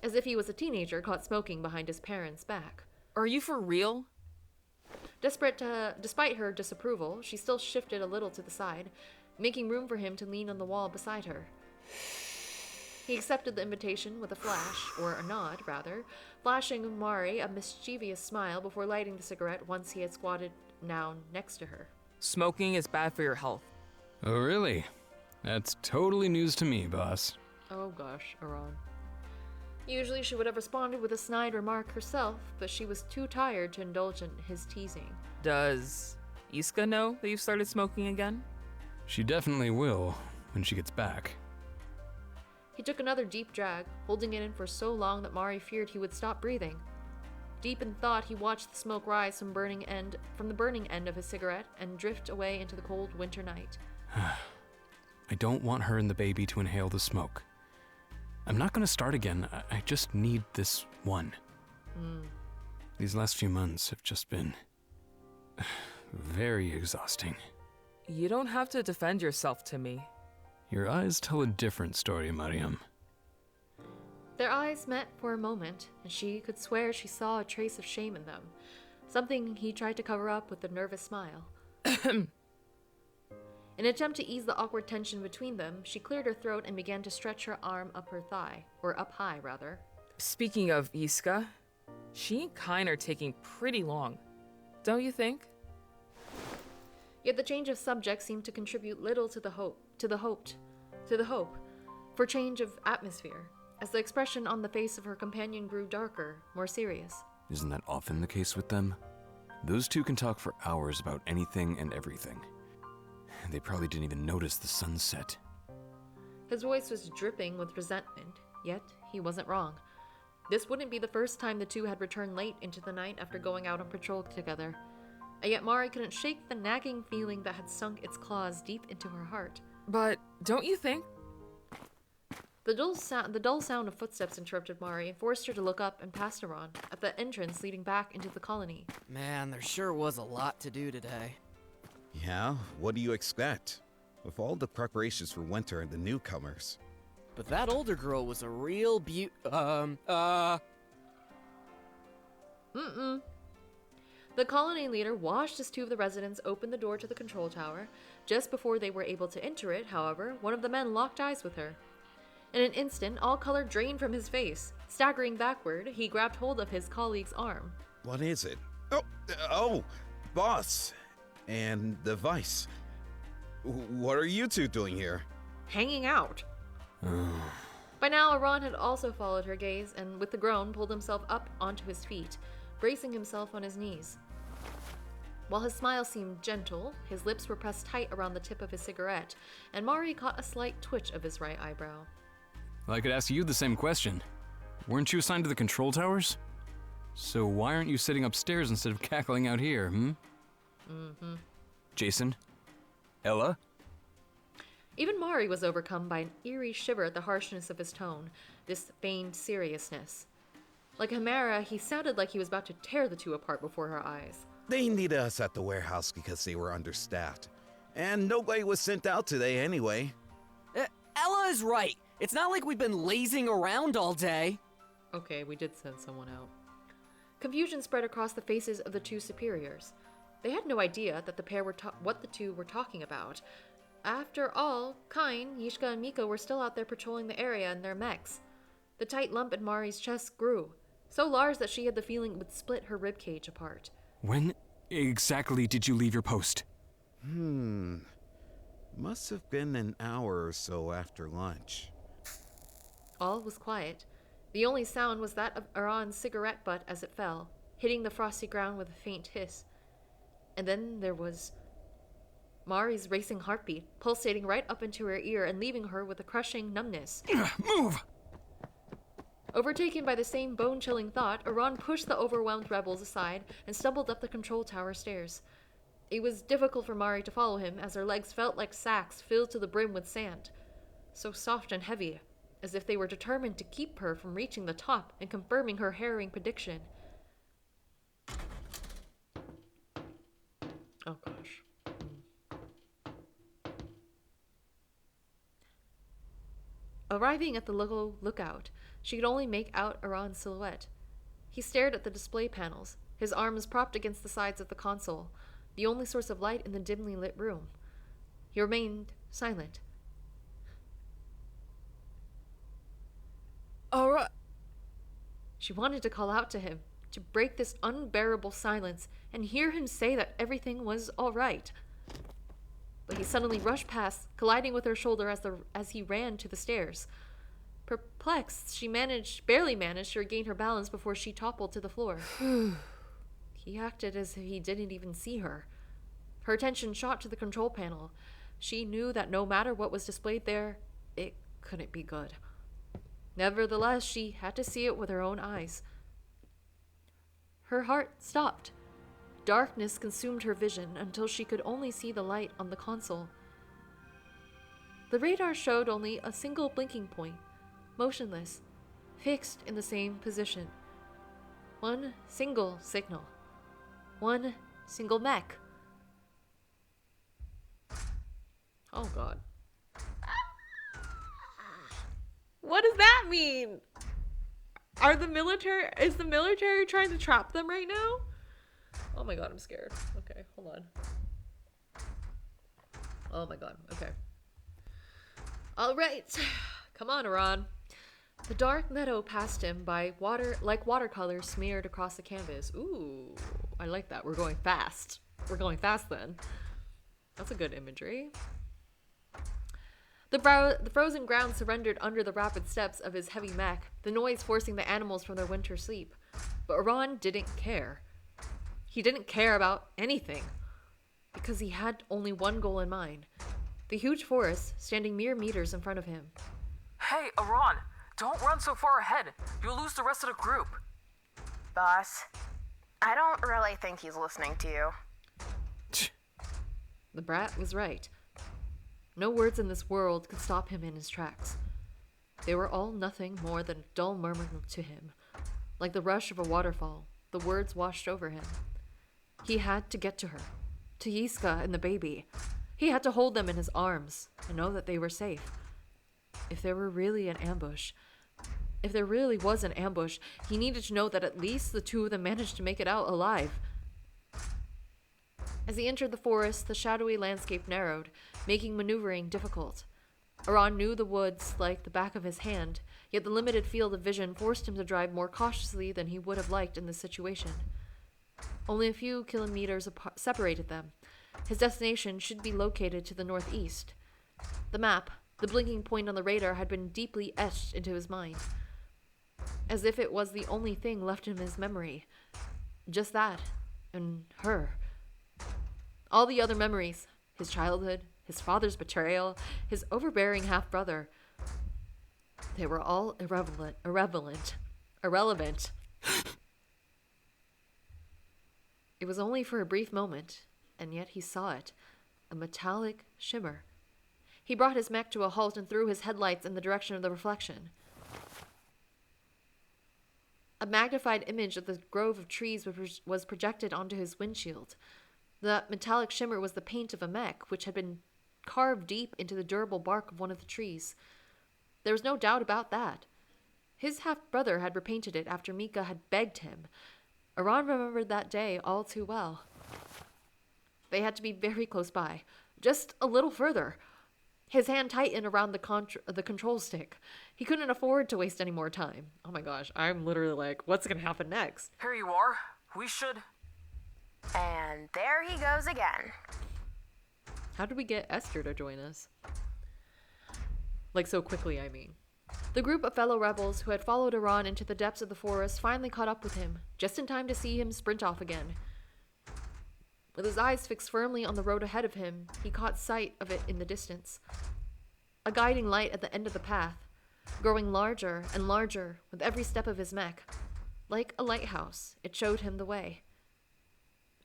as if he was a teenager caught smoking behind his parents' back. Are you for real? Despite her disapproval, she still shifted a little to the side, making room for him to lean on the wall beside her. He accepted the invitation with a flash, or a nod, rather, flashing Mari a mischievous smile before lighting the cigarette once he had squatted down next to her. Smoking is bad for your health. Oh, really? That's totally news to me, boss. Oh gosh, Aran. Usually she would have responded with a snide remark herself, but she was too tired to indulge in his teasing. Does Iska know that you've started smoking again? She definitely will when she gets back. He took another deep drag, holding it in for so long that Mari feared he would stop breathing. Deep in thought, he watched the smoke rise from the burning end of his cigarette and drift away into the cold winter night. I don't want her and the baby to inhale the smoke. I'm not going to start again. I just need this one. These last few months have just been very exhausting. You don't have to defend yourself to me. Your eyes tell a different story, Mariam. Their eyes met for a moment, and she could swear she saw a trace of shame in them, something he tried to cover up with a nervous smile. In an attempt to ease the awkward tension between them, she cleared her throat and began to stretch her arm up her thigh, or up high, rather. Speaking of Iska, she and Kein are taking pretty long, don't you think? Yet the change of subject seemed to contribute little to the hope for change of atmosphere, as the expression on the face of her companion grew darker, more serious. Isn't that often the case with them? Those two can talk for hours about anything and everything. They probably didn't even notice the sunset. His voice was dripping with resentment, yet he wasn't wrong. This wouldn't be the first time the two had returned late into the night after going out on patrol together. And yet Mari couldn't shake the nagging feeling that had sunk its claws deep into her heart. But don't you think? The dull sound of footsteps interrupted Mari and forced her to look up and past Aran at the entrance leading back into the colony. Man, there sure was a lot to do today. Yeah, what do you expect? With all the preparations for winter and the newcomers. But that older girl was a real The colony leader watched as two of the residents opened the door to the control tower. Just before they were able to enter it, however, one of the men locked eyes with her. In an instant, all color drained from his face. Staggering backward, he grabbed hold of his colleague's arm. What is it? Boss. And the Vice. What are you two doing here? Hanging out. By now, Aran had also followed her gaze and, with a groan, pulled himself up onto his feet, bracing himself on his knees. While his smile seemed gentle, his lips were pressed tight around the tip of his cigarette, and Mari caught a slight twitch of his right eyebrow. Well, I could ask you the same question. Weren't you assigned to the control towers? So why aren't you sitting upstairs instead of cackling out here, Jason? Ella? Even Mari was overcome by an eerie shiver at the harshness of his tone, this feigned seriousness. Like a chimera, he sounded like he was about to tear the two apart before her eyes. They needed us at the warehouse because they were understaffed. And nobody was sent out today anyway. Ella is right. It's not like we've been lazing around all day. Okay, we did send someone out. Confusion spread across the faces of the two superiors. They had no idea that the pair were what the two were talking about. After all, Kein, Yishka, and Miko were still out there patrolling the area in their mechs. The tight lump in Mari's chest grew, so large that she had the feeling it would split her ribcage apart. When exactly did you leave your post? Must have been an hour or so after lunch. All was quiet. The only sound was that of Aran's cigarette butt as it fell, hitting the frosty ground with a faint hiss. And then there was Mari's racing heartbeat, pulsating right up into her ear and leaving her with a crushing numbness. Move! Overtaken by the same bone-chilling thought, Aran pushed the overwhelmed rebels aside and stumbled up the control tower stairs. It was difficult for Mari to follow him, as her legs felt like sacks filled to the brim with sand, so soft and heavy, as if they were determined to keep her from reaching the top and confirming her harrowing prediction. Oh gosh. Arriving at the lookout, she could only make out Aran's silhouette. He stared at the display panels, his arms propped against the sides of the console, the only source of light in the dimly lit room. He remained silent. Alright. She wanted to call out to him, to break this unbearable silence and hear him say that everything was all right. But he suddenly rushed past, colliding with her shoulder as he ran to the stairs. Perplexed, she barely managed to regain her balance before she toppled to the floor. He acted as if he didn't even see her. Her attention shot to the control panel. She knew that no matter what was displayed there, it couldn't be good. Nevertheless, she had to see it with her own eyes. Her heart stopped. Darkness consumed her vision until she could only see the light on the console. The radar showed only a single blinking point, motionless, fixed in the same position. One single signal. One single mech. Oh god. What does that mean? Is the military trying to trap them right now? Oh my god, I'm scared. Okay, hold on. Oh my god, okay. Alright. Come on, Aran. The dark meadow passed him by watercolor smeared across the canvas. Ooh, I like that. We're going fast. We're going fast then. That's a good imagery. The frozen ground surrendered under the rapid steps of his heavy mech, the noise forcing the animals from their winter sleep. But Iran didn't care. He didn't care about anything, because he had only one goal in mind. The huge forest standing mere meters in front of him. Hey, Iran, don't run so far ahead. You'll lose the rest of the group. Boss, I don't really think he's listening to you. The brat was right. No words in this world could stop him in his tracks. They were all nothing more than a dull murmur to him. Like the rush of a waterfall, the words washed over him. He had to get to her, to Yiska and the baby. He had to hold them in his arms and know that they were safe. If there really was an ambush, he needed to know that at least the two of them managed to make it out alive. As he entered the forest, the shadowy landscape narrowed, making maneuvering difficult. Iran knew the woods like the back of his hand, yet the limited field of vision forced him to drive more cautiously than he would have liked in this situation. Only a few kilometers separated them. His destination should be located to the northeast. The map, the blinking point on the radar, had been deeply etched into his mind, as if it was the only thing left in his memory. Just that, and her. All the other memories, his childhood, his father's betrayal, his overbearing half-brother, they were all irrelevant. It was only for a brief moment, and yet he saw it, a metallic shimmer. He brought his mech to a halt and threw his headlights in the direction of the reflection. A magnified image of the grove of trees was projected onto his windshield. The metallic shimmer was the paint of a mech, which had been carved deep into the durable bark of one of the trees. There was no doubt about that. His half-brother had repainted it after Mika had begged him. Iran remembered that day all too well. They had to be very close by, just a little further. His hand tightened around the control stick. He couldn't afford to waste any more time. Oh my gosh, I'm literally like, what's going to happen next? Here you are. We should... And there he goes again. How did we get Esther to join us? Like, so quickly, I mean. The group of fellow rebels who had followed Iran into the depths of the forest finally caught up with him, just in time to see him sprint off again. With his eyes fixed firmly on the road ahead of him, he caught sight of it in the distance. A guiding light at the end of the path, growing larger and larger with every step of his mech. Like a lighthouse, it showed him the way.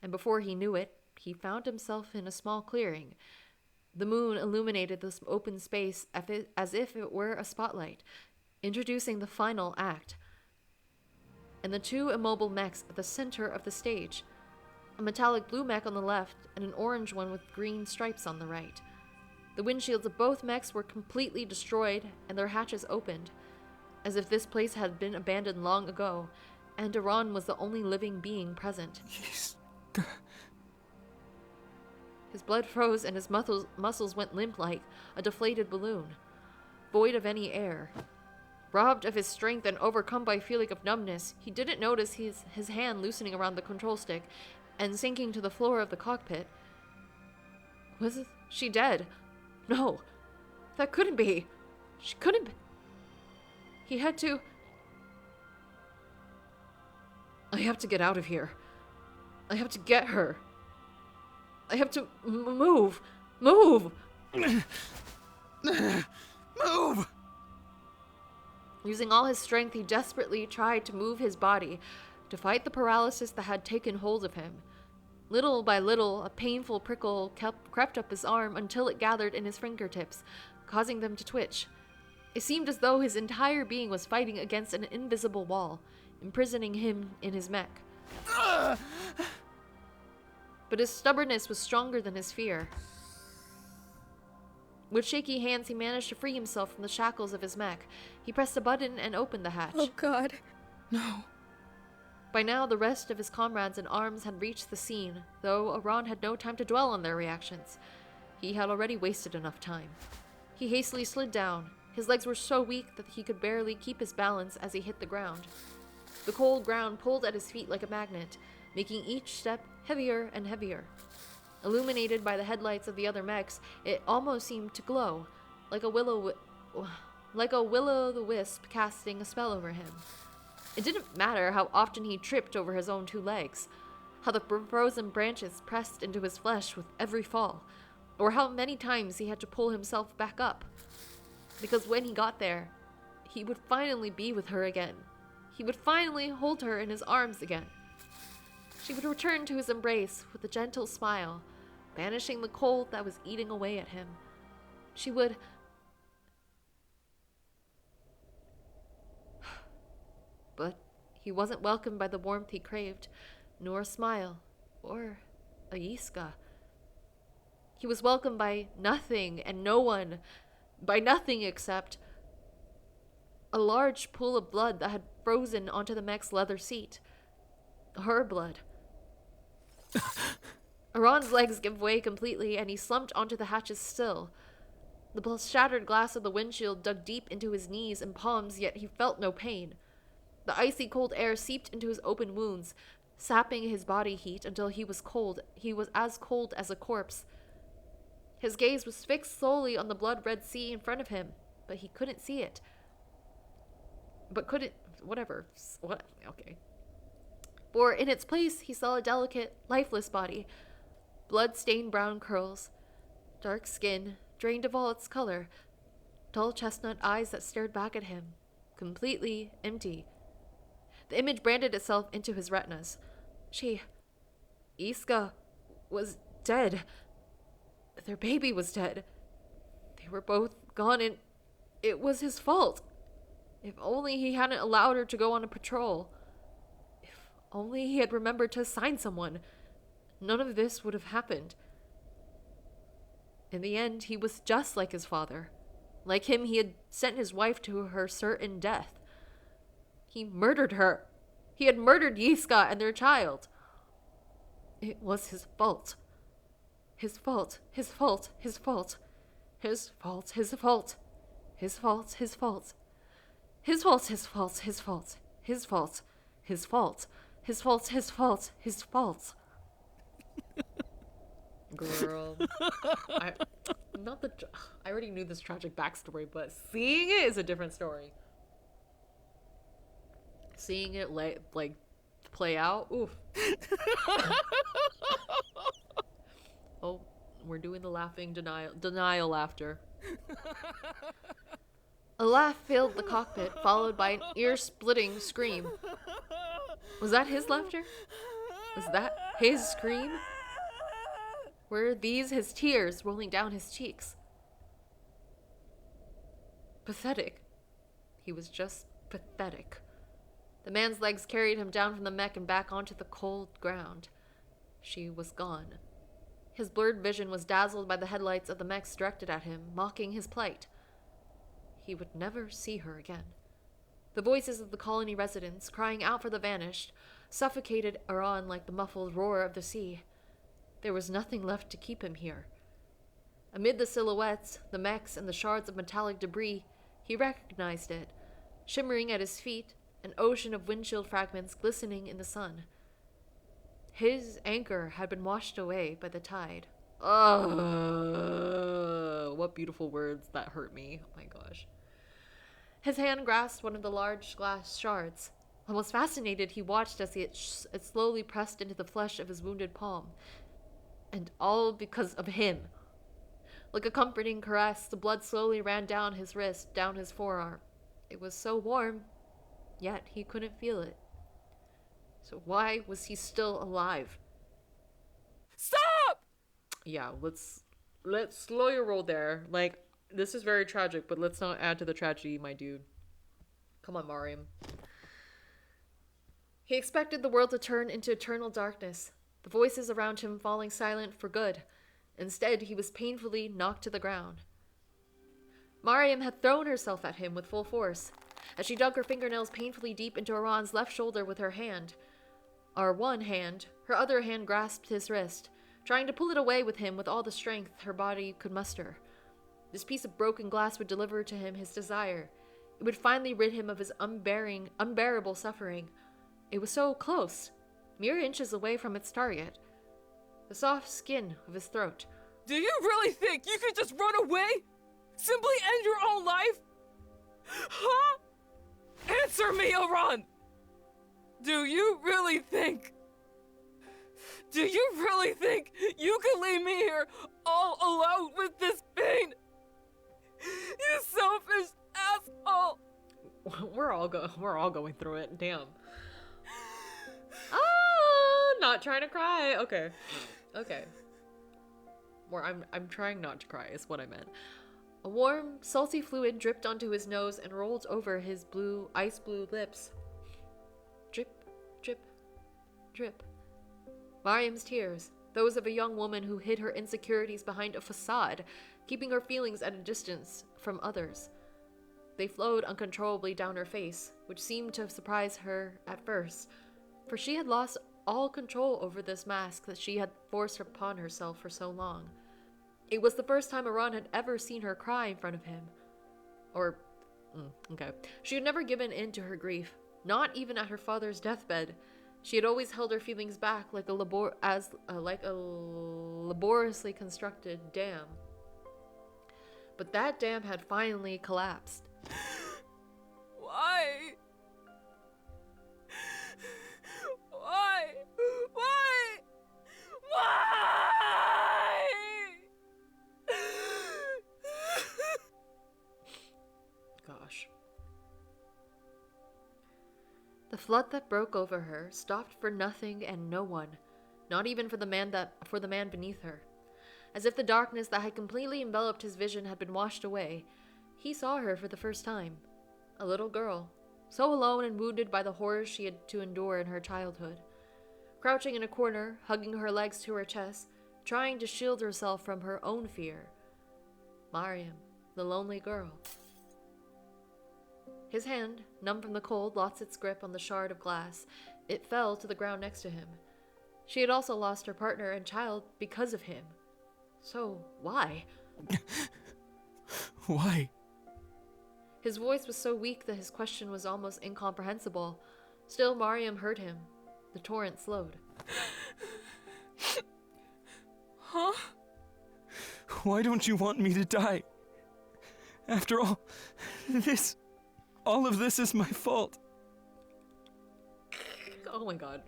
And before he knew it, he found himself in a small clearing. The moon illuminated this open space as if it were a spotlight, introducing the final act. And the two immobile mechs at the center of the stage. A metallic blue mech on the left and an orange one with green stripes on the right. The windshields of both mechs were completely destroyed and their hatches opened, as if this place had been abandoned long ago, and Iran was the only living being present. His blood froze and his muscles went limp like a deflated balloon, void of any air. Robbed of his strength and overcome by a feeling of numbness, he didn't notice his hand loosening around the control stick and sinking to the floor of the cockpit. Was she dead? No, that couldn't be. She couldn't be. He had to... I have to get out of here. I have to get her. I have to move. Move! Move! Using all his strength, he desperately tried to move his body, to fight the paralysis that had taken hold of him. Little by little, a painful prickle crept up his arm until it gathered in his fingertips, causing them to twitch. It seemed as though his entire being was fighting against an invisible wall, imprisoning him in his mech. But his stubbornness was stronger than his fear. With shaky hands, he managed to free himself from the shackles of his mech. He pressed a button and opened the hatch. Oh, God. No. By now, the rest of his comrades in arms had reached the scene, though Iran had no time to dwell on their reactions. He had already wasted enough time. He hastily slid down. His legs were so weak that he could barely keep his balance as he hit the ground. The cold ground pulled at his feet like a magnet, making each step heavier and heavier. Illuminated by the headlights of the other mechs, it almost seemed to glow, like a will-o'-the-wisp casting a spell over him. It didn't matter how often he tripped over his own 2 legs, how the frozen branches pressed into his flesh with every fall, or how many times he had to pull himself back up. Because when he got there, he would finally be with her again. He would finally hold her in his arms again. She would return to his embrace with a gentle smile, banishing the cold that was eating away at him. She would... But he wasn't welcomed by the warmth he craved, nor a smile, or a Yiska. He was welcomed by nothing and no one, by nothing except a large pool of blood that had frozen onto the mech's leather seat. Her blood. Aron's legs gave way completely, and he slumped onto the hatches still. The shattered glass of the windshield dug deep into his knees and palms, yet he felt no pain. The icy cold air seeped into his open wounds, sapping his body heat until he was cold. He was as cold as a corpse. His gaze was fixed solely on the blood-red sea in front of him, but he couldn't see it. Whatever. What? Okay. For in its place, he saw a delicate, lifeless body, blood-stained brown curls, dark skin, drained of all its color, dull chestnut eyes that stared back at him, completely empty. The image branded itself into his retinas. Iska, was dead. Their baby was dead. They were both gone, and it was his fault. If only he hadn't allowed her to go on a patrol. If only he had remembered to assign someone. None of this would have happened. In the end, he was just like his father. Like him, he had sent his wife to her certain death. He murdered her. He had murdered Yiska and their child. It was his fault. His fault. His fault. His fault. His fault. His fault. His fault. His fault. His fault. His fault. His fault. His fault. His fault. His fault. His fault. His fault. Girl. I already knew this tragic backstory, but seeing it is a different story. Seeing it like play out, oof. Oh, we're doing the laughing denial laughter. A laugh filled the cockpit, followed by an ear-splitting scream. Was that his laughter? Was that his scream? Were these his tears rolling down his cheeks? Pathetic. He was just pathetic. The man's legs carried him down from the mech and back onto the cold ground. She was gone. His blurred vision was dazzled by the headlights of the mechs directed at him, mocking his plight. He would never see her again. The voices of the colony residents, crying out for the vanished, suffocated Aron like the muffled roar of the sea. There was nothing left to keep him here. Amid the silhouettes, the mechs, and the shards of metallic debris, he recognized it, shimmering at his feet, an ocean of windshield fragments glistening in the sun. His anchor had been washed away by the tide. Oh, what beautiful words that hurt me. Oh my gosh. His hand grasped one of the large glass shards. Almost fascinated, he watched as it slowly pressed into the flesh of his wounded palm. And all because of him. Like a comforting caress, the blood slowly ran down his wrist, down his forearm. It was so warm, yet he couldn't feel it. So why was he still alive? Stop! Yeah, let's slow your roll there. Like, this is very tragic, but let's not add to the tragedy, my dude. Come on, Mariam. He expected the world to turn into eternal darkness, the voices around him falling silent for good. Instead, he was painfully knocked to the ground. Mariam had thrown herself at him with full force, as she dug her fingernails painfully deep into Aron's left shoulder with her hand. One hand, her other hand grasped his wrist, trying to pull it away with him with all the strength her body could muster. This piece of broken glass would deliver to him his desire. It would finally rid him of his unbearable suffering. It was so close, mere inches away from its target. the soft skin of his throat. Do you really think you could just run away? Simply end your own life? Huh? Answer me, Aran! Do you really think you can leave me here all alone with this pain? You selfish asshole! We're all going through it. Damn. Ah, not trying to cry. Okay. I'm trying not to cry is what I meant. A warm, salty fluid dripped onto his nose and rolled over his ice blue lips. Drip, drip, drip. Mariam's tears, those of a young woman who hid her insecurities behind a facade, keeping her feelings at a distance from others. They flowed uncontrollably down her face, which seemed to surprise her at first, for she had lost all control over this mask that she had forced upon herself for so long. It was the first time Aran had ever seen her cry in front of him. She had never given in to her grief, not even at her father's deathbed. She had always held her feelings back like a laboriously constructed dam. But that dam had finally collapsed. Why? Gosh. The flood that broke over her stopped for nothing and no one, not even for the man beneath her. As if the darkness that had completely enveloped his vision had been washed away, he saw her for the first time. A little girl, so alone and wounded by the horrors she had to endure in her childhood. Crouching in a corner, hugging her legs to her chest, trying to shield herself from her own fear. Mariam, the lonely girl. His hand, numb from the cold, lost its grip on the shard of glass. It fell to the ground next to him. She had also lost her partner and child because of him. So, why? Why? His voice was so weak that his question was almost incomprehensible. Still, Mariam heard him. The torrent slowed. Huh? Why don't you want me to die? After all, all of this is my fault. Oh my god.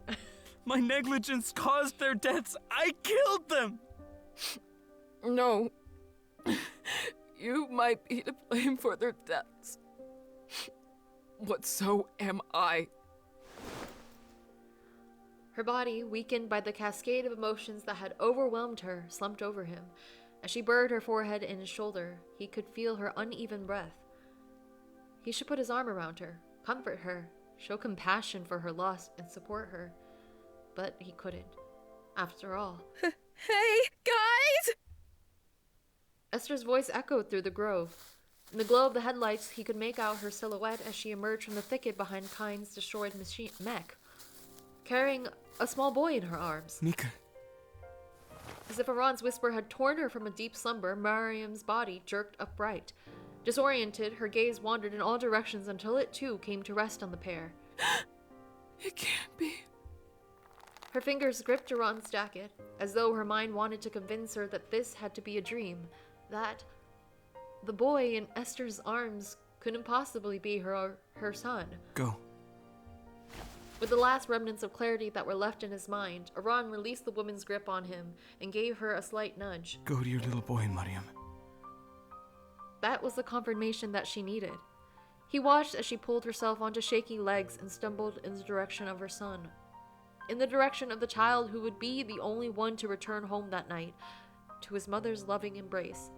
My negligence caused their deaths. I killed them! No. You might be to blame for their deaths. But so am I. Her body, weakened by the cascade of emotions that had overwhelmed her, slumped over him. As she buried her forehead in his shoulder, he could feel her uneven breath. He should put his arm around her, comfort her, show compassion for her loss, and support her. But he couldn't. After all. Hey, guys! Esther's voice echoed through the grove. In the glow of the headlights, he could make out her silhouette as she emerged from the thicket behind Kein's destroyed mech, carrying a small boy in her arms. Mika. As if Aran's whisper had torn her from a deep slumber, Mariam's body jerked upright. Disoriented, her gaze wandered in all directions until it too came to rest on the pair. It can't be. Her fingers gripped Aran's jacket, as though her mind wanted to convince her that this had to be a dream, that the boy in Esther's arms couldn't possibly be her son. Go. With the last remnants of clarity that were left in his mind, Aran released the woman's grip on him and gave her a slight nudge. Go to your little boy, Mariam. That was the confirmation that she needed. He watched as she pulled herself onto shaky legs and stumbled in the direction of her son. In the direction of the child who would be the only one to return home that night, to his mother's loving embrace.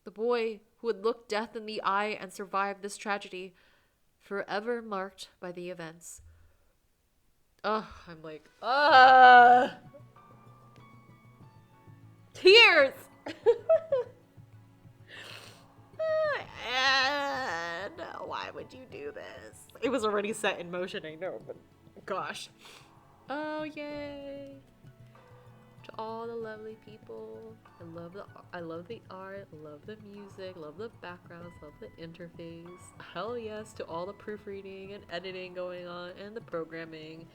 The boy who would look death in the eye and survive this tragedy, forever marked by the events. I'm like, tears! And why would you do this? It was already set in motion, I know, but gosh. Oh, yay. To all the lovely people. I love the art, love the music, love the backgrounds, love the interface. Hell yes to all the proofreading and editing going on and the programming.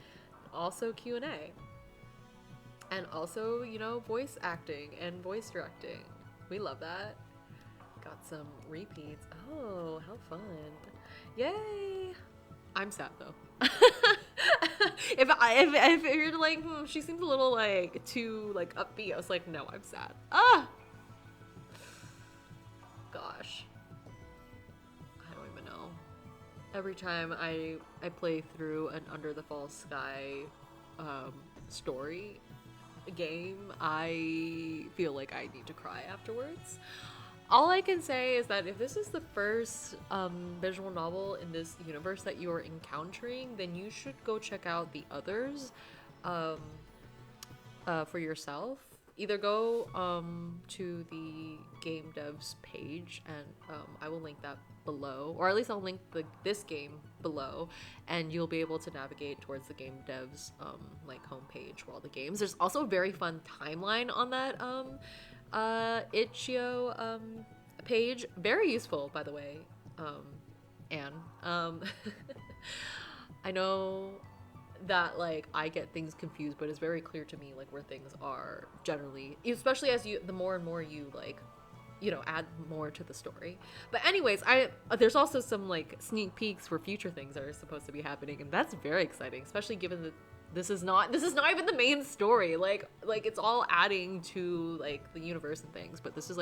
Also Q&A. And also, you know, voice acting and voice directing. We love that. Got some repeats. Oh, how fun. Yay! I'm sad though. if you're like, she seems a little like too like upbeat, I was like, no, I'm sad. Ah! Gosh. I don't even know. Every time I play through an Under the Fall Sky story game, I feel like I need to cry afterwards. All I can say is that if this is the first visual novel in this universe that you are encountering, then you should go check out the others for yourself. Either go to the game devs page, and I will link that below, or at least I'll link this game below, and you'll be able to navigate towards the game devs like homepage for all the games. There's also a very fun timeline on that itch.io page. Very useful, by the way. Anne. I know that like I get things confused, but it's very clear to me like where things are generally, especially as the more and more you like, you know, add more to the story. But anyways, there's also some like sneak peeks for future things that are supposed to be happening, and that's very exciting, especially given that this is not even the main story. Like it's all adding to like the universe and things, but this is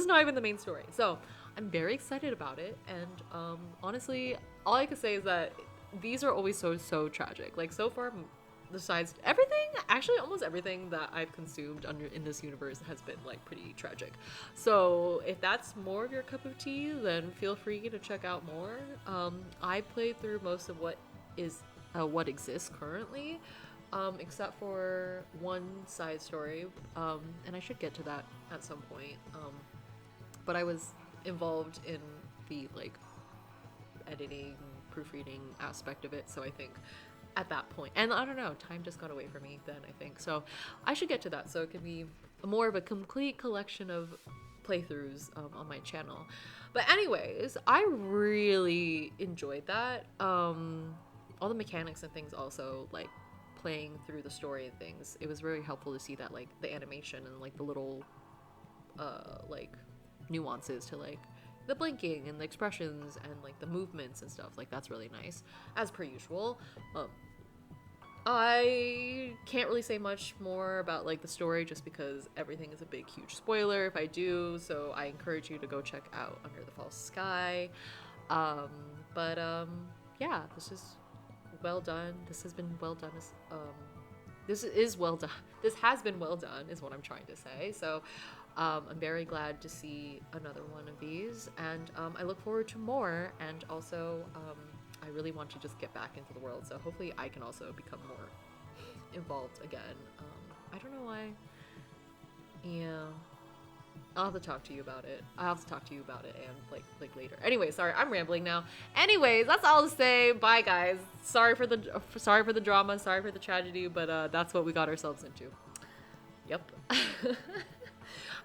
not even the main story. So I'm very excited about it, and honestly, all I can say is that these are always so tragic. Like so far, besides everything, actually almost everything that I've consumed in this universe has been like pretty tragic. So if that's more of your cup of tea, then feel free to check out more. I played through most of what exists currently, except for one side story, and I should get to that at some point. But I was involved in the like editing, proofreading aspect of it, so I think at that point, and I don't know, time just got away from me then, I think, so I should get to that so it can be more of a complete collection of playthroughs on my channel. But anyways, I really enjoyed that. All the mechanics and things, also like playing through the story and things, it was very helpful to see that like the animation and like the little like nuances to like the blinking and the expressions and like the movements and stuff, like that's really nice, as per usual. I can't really say much more about like the story just because everything is a big huge spoiler if I do, so I encourage you to go check out Under the False Sky. Yeah, this is well done. This has been well done. This is well done. This has been well done is what I'm trying to say. So I'm very glad to see another one of these, and I look forward to more, and also I really want to just get back into the world, so hopefully I can also become more involved again. I don't know why. Yeah, I'll have to talk to you about it. And like later. Anyway, sorry, I'm rambling now. Anyways, that's all to say. Bye, guys. Sorry for the drama. Sorry for the tragedy, but that's what we got ourselves into. Yep.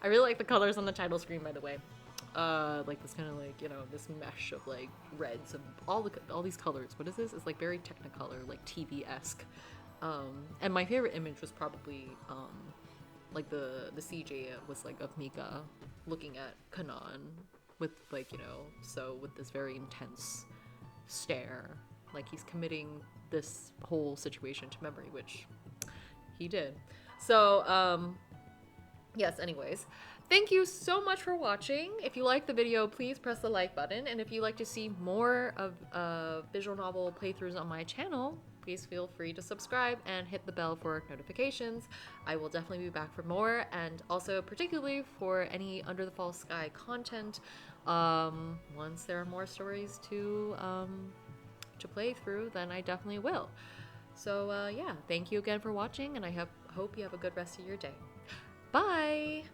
I really like the colors on the title screen, by the way. Like this kind of like, you know, this mesh of like reds and all these colors. What is this? It's like very Technicolor, like TV-esque. And my favorite image was probably like the CJ was like of Mika looking at Kanan with like, you know, so with this very intense stare, like he's committing this whole situation to memory, which he did. So yes, anyways, thank you so much for watching. If you liked the video, please press the like button, and if you'd like to see more of visual novel playthroughs on my channel, please feel free to subscribe and hit the bell for notifications. I will definitely be back for more, and also particularly for any Under the False Sky content once there are more stories to play through, then I definitely will. So yeah, thank you again for watching, and I hope you have a good rest of your day. Bye!